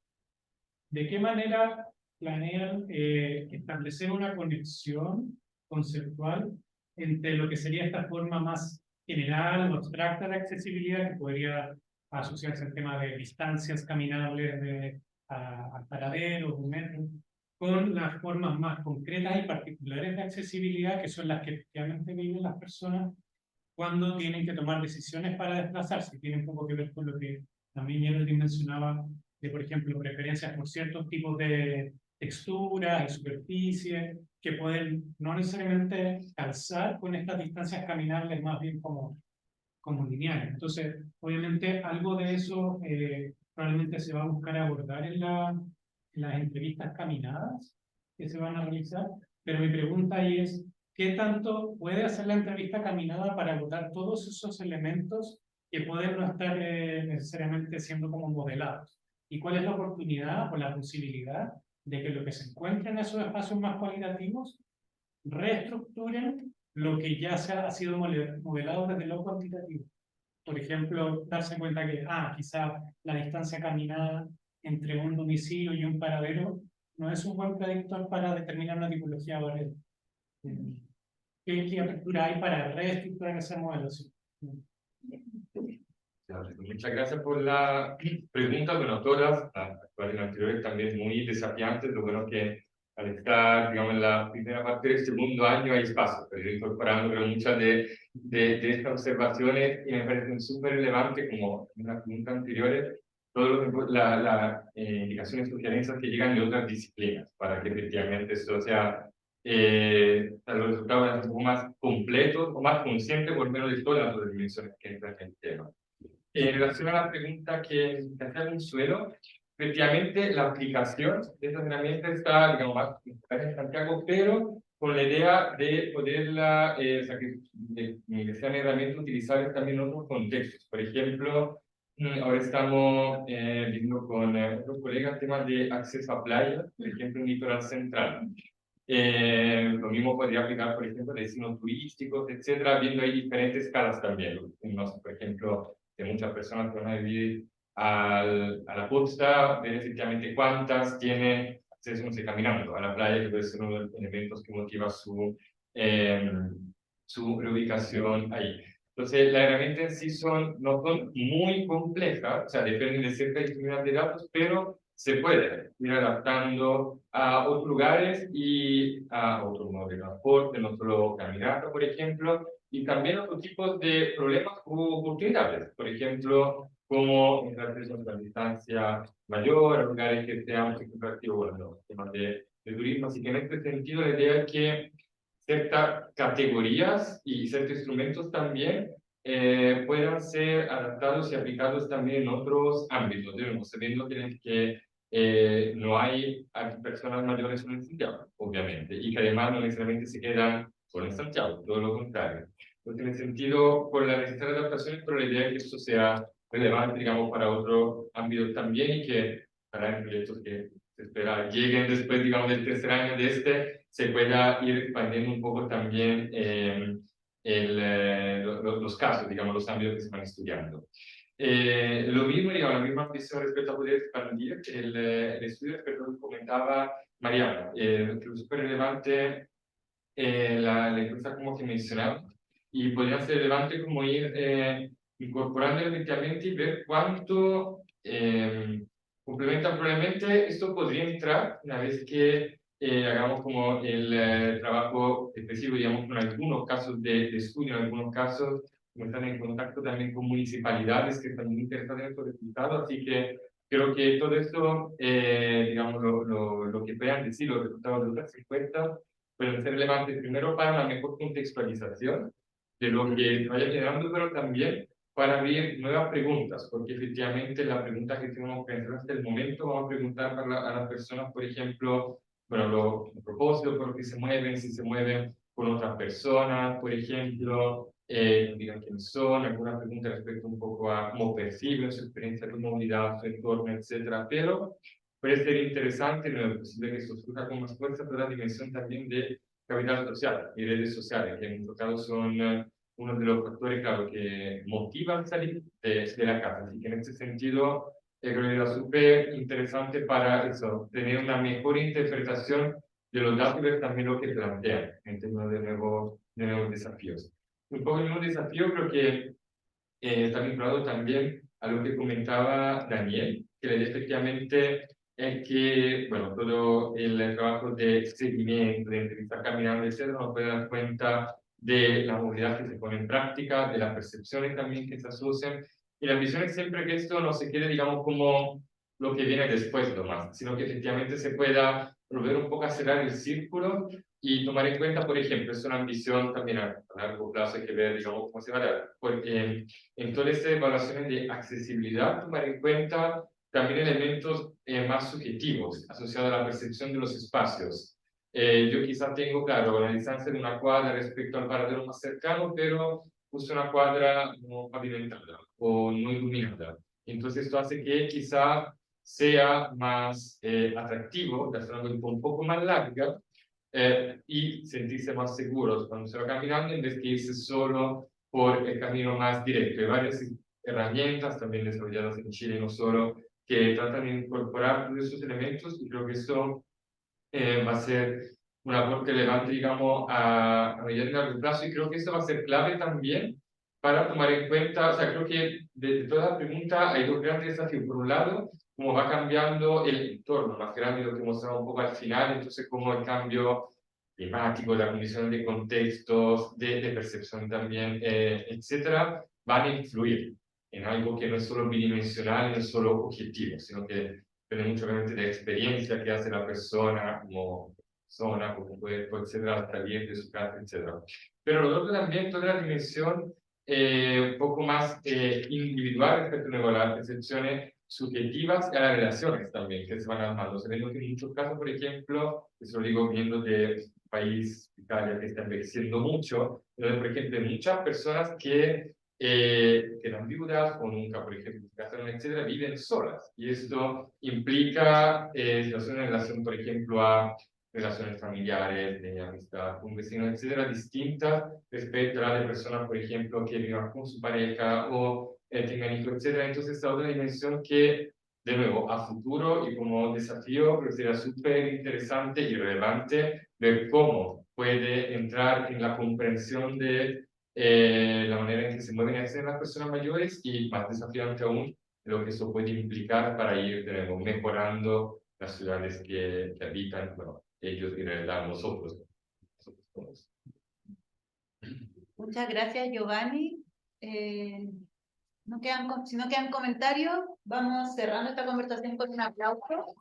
¿de qué manera planean establecer una conexión conceptual entre lo que sería esta forma más general o abstracta de accesibilidad, que podría asociarse al tema de distancias caminables a paraderos, un metro, con las formas más concretas y particulares de accesibilidad, que son las que efectivamente viven las personas cuando tienen que tomar decisiones para desplazarse? Tiene un poco que ver con lo que también Geraldine mencionaba, de, por ejemplo, preferencias por ciertos tipos de texturas y superficies, que pueden no necesariamente calzar con estas distancias caminables más bien como lineales. Entonces, obviamente, algo de eso probablemente se va a buscar abordar en las entrevistas caminadas que se van a realizar, pero mi pregunta ahí es, ¿qué tanto puede hacer la entrevista caminada para abordar todos esos elementos que pueden no estar necesariamente siendo como modelados? ¿Y cuál es la oportunidad o la posibilidad de que lo que se encuentre en esos espacios más cualitativos reestructuren lo que ya ha sido modelado desde lo cuantitativo? Por ejemplo, darse cuenta que quizá la distancia caminada entre un domicilio y un paradero no es un buen predictor para determinar una tipología de barrera. ¿Qué apertura hay para reestructurar esa modelación? Muchas gracias por la pregunta. Bueno, todas las actuales y las anteriores también muy desafiantes. Lo bueno que al estar, digamos, en la primera parte del segundo año hay espacio, pero yo incorporando creo, muchas de estas observaciones, y me parecen súper relevantes, como en la pregunta anterior, todas las indicaciones sugerencias que llegan de otras disciplinas, para que efectivamente esto sea los resultados un poco más completos o más conscientes, por lo menos de todas las dimensiones que entran en el tema. En relación a la pregunta que hacía Consuelo, efectivamente la aplicación de estas herramientas está, digamos, más en Santiago, pero con la idea de poderla, o sea, que sean herramientas utilizables también en otros contextos. Por ejemplo, ahora estamos viendo con otros colegas temas de acceso a playas, por ejemplo, en litoral central. Lo mismo podría aplicar, por ejemplo, destinos turísticos, etcétera, viendo ahí diferentes escalas también. No sé, por ejemplo, de muchas personas que van a vivir a la costa, ver efectivamente cuántas tienen acceso, no sé, caminando a la playa, que puede ser uno de los elementos que motiva su reubicación ahí. Entonces, las herramientas en sí no son muy complejas, o sea, dependen de cierta disponibilidad de datos, pero se puede ir adaptando a otros lugares y a otros modos de transporte, no solo caminata, por ejemplo, y también otros tipos de problemas u oportunidades. Por ejemplo, como entrar a una distancia mayor, a lugares que sean muy atractivos, bueno, temas de turismo. Así que en este sentido, la idea es que ciertas categorías y ciertos instrumentos también puedan ser adaptados y aplicados también en otros ámbitos. Debemos sabiendo que no hay personas mayores en Santiago, obviamente, y que además no necesariamente se quedan solo en Santiago, todo lo contrario. Entonces, en el sentido, con la necesidad de adaptación, pero la idea es que esto sea relevante, digamos, para otros ámbitos también y que para proyectos que se espera lleguen después, digamos, del tercer año de este, se pueda ir expandiendo un poco también los casos, digamos, los ámbitos que se van estudiando. Lo mismo, digamos, la misma visión respecto a poder expandir el estudio respecto a lo que comentaba Mariana, que es súper relevante la empresa como que mencionaba, y podría ser relevante como ir incorporando efectivamente y ver cuánto complementan probablemente. Esto podría entrar una vez que hagamos como el trabajo específico, digamos, con algunos casos de estudio, en algunos casos como están en contacto también con municipalidades que están muy interesadas en estos resultados, así que creo que todo esto, digamos, lo que puedan decir, los resultados de otras encuestas, pueden ser relevantes primero para una mejor contextualización de lo que se vaya generando, pero también para abrir nuevas preguntas, porque efectivamente la pregunta que tenemos que hacer hasta el momento, vamos a preguntar a las personas, por ejemplo, bueno, los propósitos por los que se mueven, si se mueven con otras personas, por ejemplo, digan quiénes son, alguna pregunta respecto un poco a cómo perciben su experiencia de movilidad, su entorno, etcétera, pero puede ser interesante, no es posible que esto surja con más fuerza, toda la dimensión también de capital social y redes sociales, que en muchos casos son uno de los factores, claro, que motivan salir de la casa. Así que en este sentido, creo que era súper interesante para eso, tener una mejor interpretación de los datos y también lo que plantean en términos de nuevos desafíos. Un poco el nuevo desafío creo que está vinculado también a lo que comentaba Daniel, que efectivamente es que, bueno, todo el trabajo de seguimiento, de entrevistar caminando, etcétera, nos puede dar cuenta de la movilidad que se pone en práctica, de las percepciones también que se asocian, y la ambición es siempre que esto no se quede, digamos, como lo que viene después nomás, sino que efectivamente se pueda volver un poco a cerrar el círculo y tomar en cuenta, por ejemplo, es una ambición también a largo plazo, hay que ver, digamos, cómo se va a dar, porque en todas estas evaluaciones de accesibilidad, tomar en cuenta también elementos más subjetivos asociados a la percepción de los espacios. Yo quizá tengo, claro, la distancia de una cuadra respecto al paradero más cercano, pero uso una cuadra no pavimentada o no iluminada. Entonces esto hace que quizá sea más atractivo, de hacer un poco más larga, y sentirse más seguros cuando se va caminando en vez de irse solo por el camino más directo. Hay varias herramientas también desarrolladas en Chile, no solo, que tratan de incorporar todos esos elementos, y creo que esto va a ser un aporte relevante, digamos, a mediano y largo plazo, y creo que esto va a ser clave también para tomar en cuenta, o sea, creo que de toda la pregunta hay dos grandes desafíos. Por un lado, cómo va cambiando el entorno, más grande lo que mostraba un poco al final, entonces cómo el cambio climático, la condición de contextos, de percepción también, etcétera, van a influir en algo que no es solo bidimensional, no es solo objetivo, sino que depende mucho obviamente de la experiencia que hace la persona como persona, como puede ser salir de su casa, etcétera. Pero lo otro también, toda la dimensión un poco más individual respecto a las percepciones subjetivas y a las relaciones también que se van armando. Se ven en muchos casos, por ejemplo, eso lo digo viendo de un país, Italia, que está envejeciendo mucho, donde, por ejemplo, hay muchas personas que eran viudas o nunca, por ejemplo, se casaron, etcétera, viven solas. Y esto implica situaciones en relación, por ejemplo, a relaciones familiares, de amistad con vecinos, etcétera, distintas respecto a la de personas, por ejemplo, que vivan con su pareja o tengan hijos, etcétera. Entonces, esta otra dimensión que, de nuevo, a futuro y como desafío, creo que será súper interesante y relevante ver cómo puede entrar en la comprensión de la manera en que se mueven y hacen las personas mayores, y más desafiante aún, lo que eso puede implicar para ir, de nuevo, mejorando las ciudades que habitan, bueno, ellos y en realidad nosotros todos. Muchas gracias, Giovanni. Si no quedan comentarios, vamos cerrando esta conversación con un aplauso.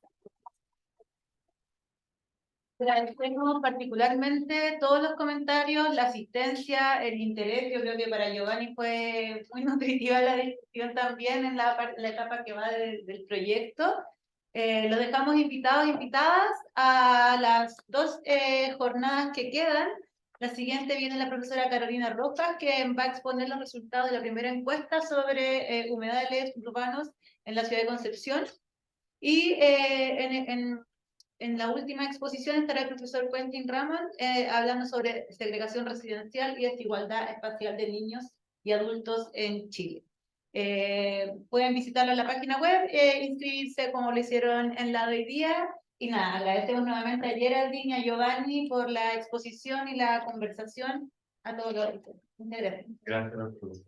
Agradecemos particularmente todos los comentarios, la asistencia, el interés. Yo creo que para Giovanni fue muy nutritiva la discusión también en la etapa que va del proyecto. Los dejamos invitados e invitadas a las 2 jornadas que quedan. La siguiente viene la profesora Carolina Rojas, que va a exponer los resultados de la primera encuesta sobre humedales urbanos en la ciudad de Concepción. Y en la última exposición estará el profesor Quentin Ramón hablando sobre segregación residencial y desigualdad espacial de niños y adultos en Chile. Pueden visitarlo en la página web, inscribirse como lo hicieron en la de hoy día. Y nada, agradecemos nuevamente a Geraldine y a Giovanni por la exposición y la conversación. A todos los. Muchas gracias. Gracias a todos.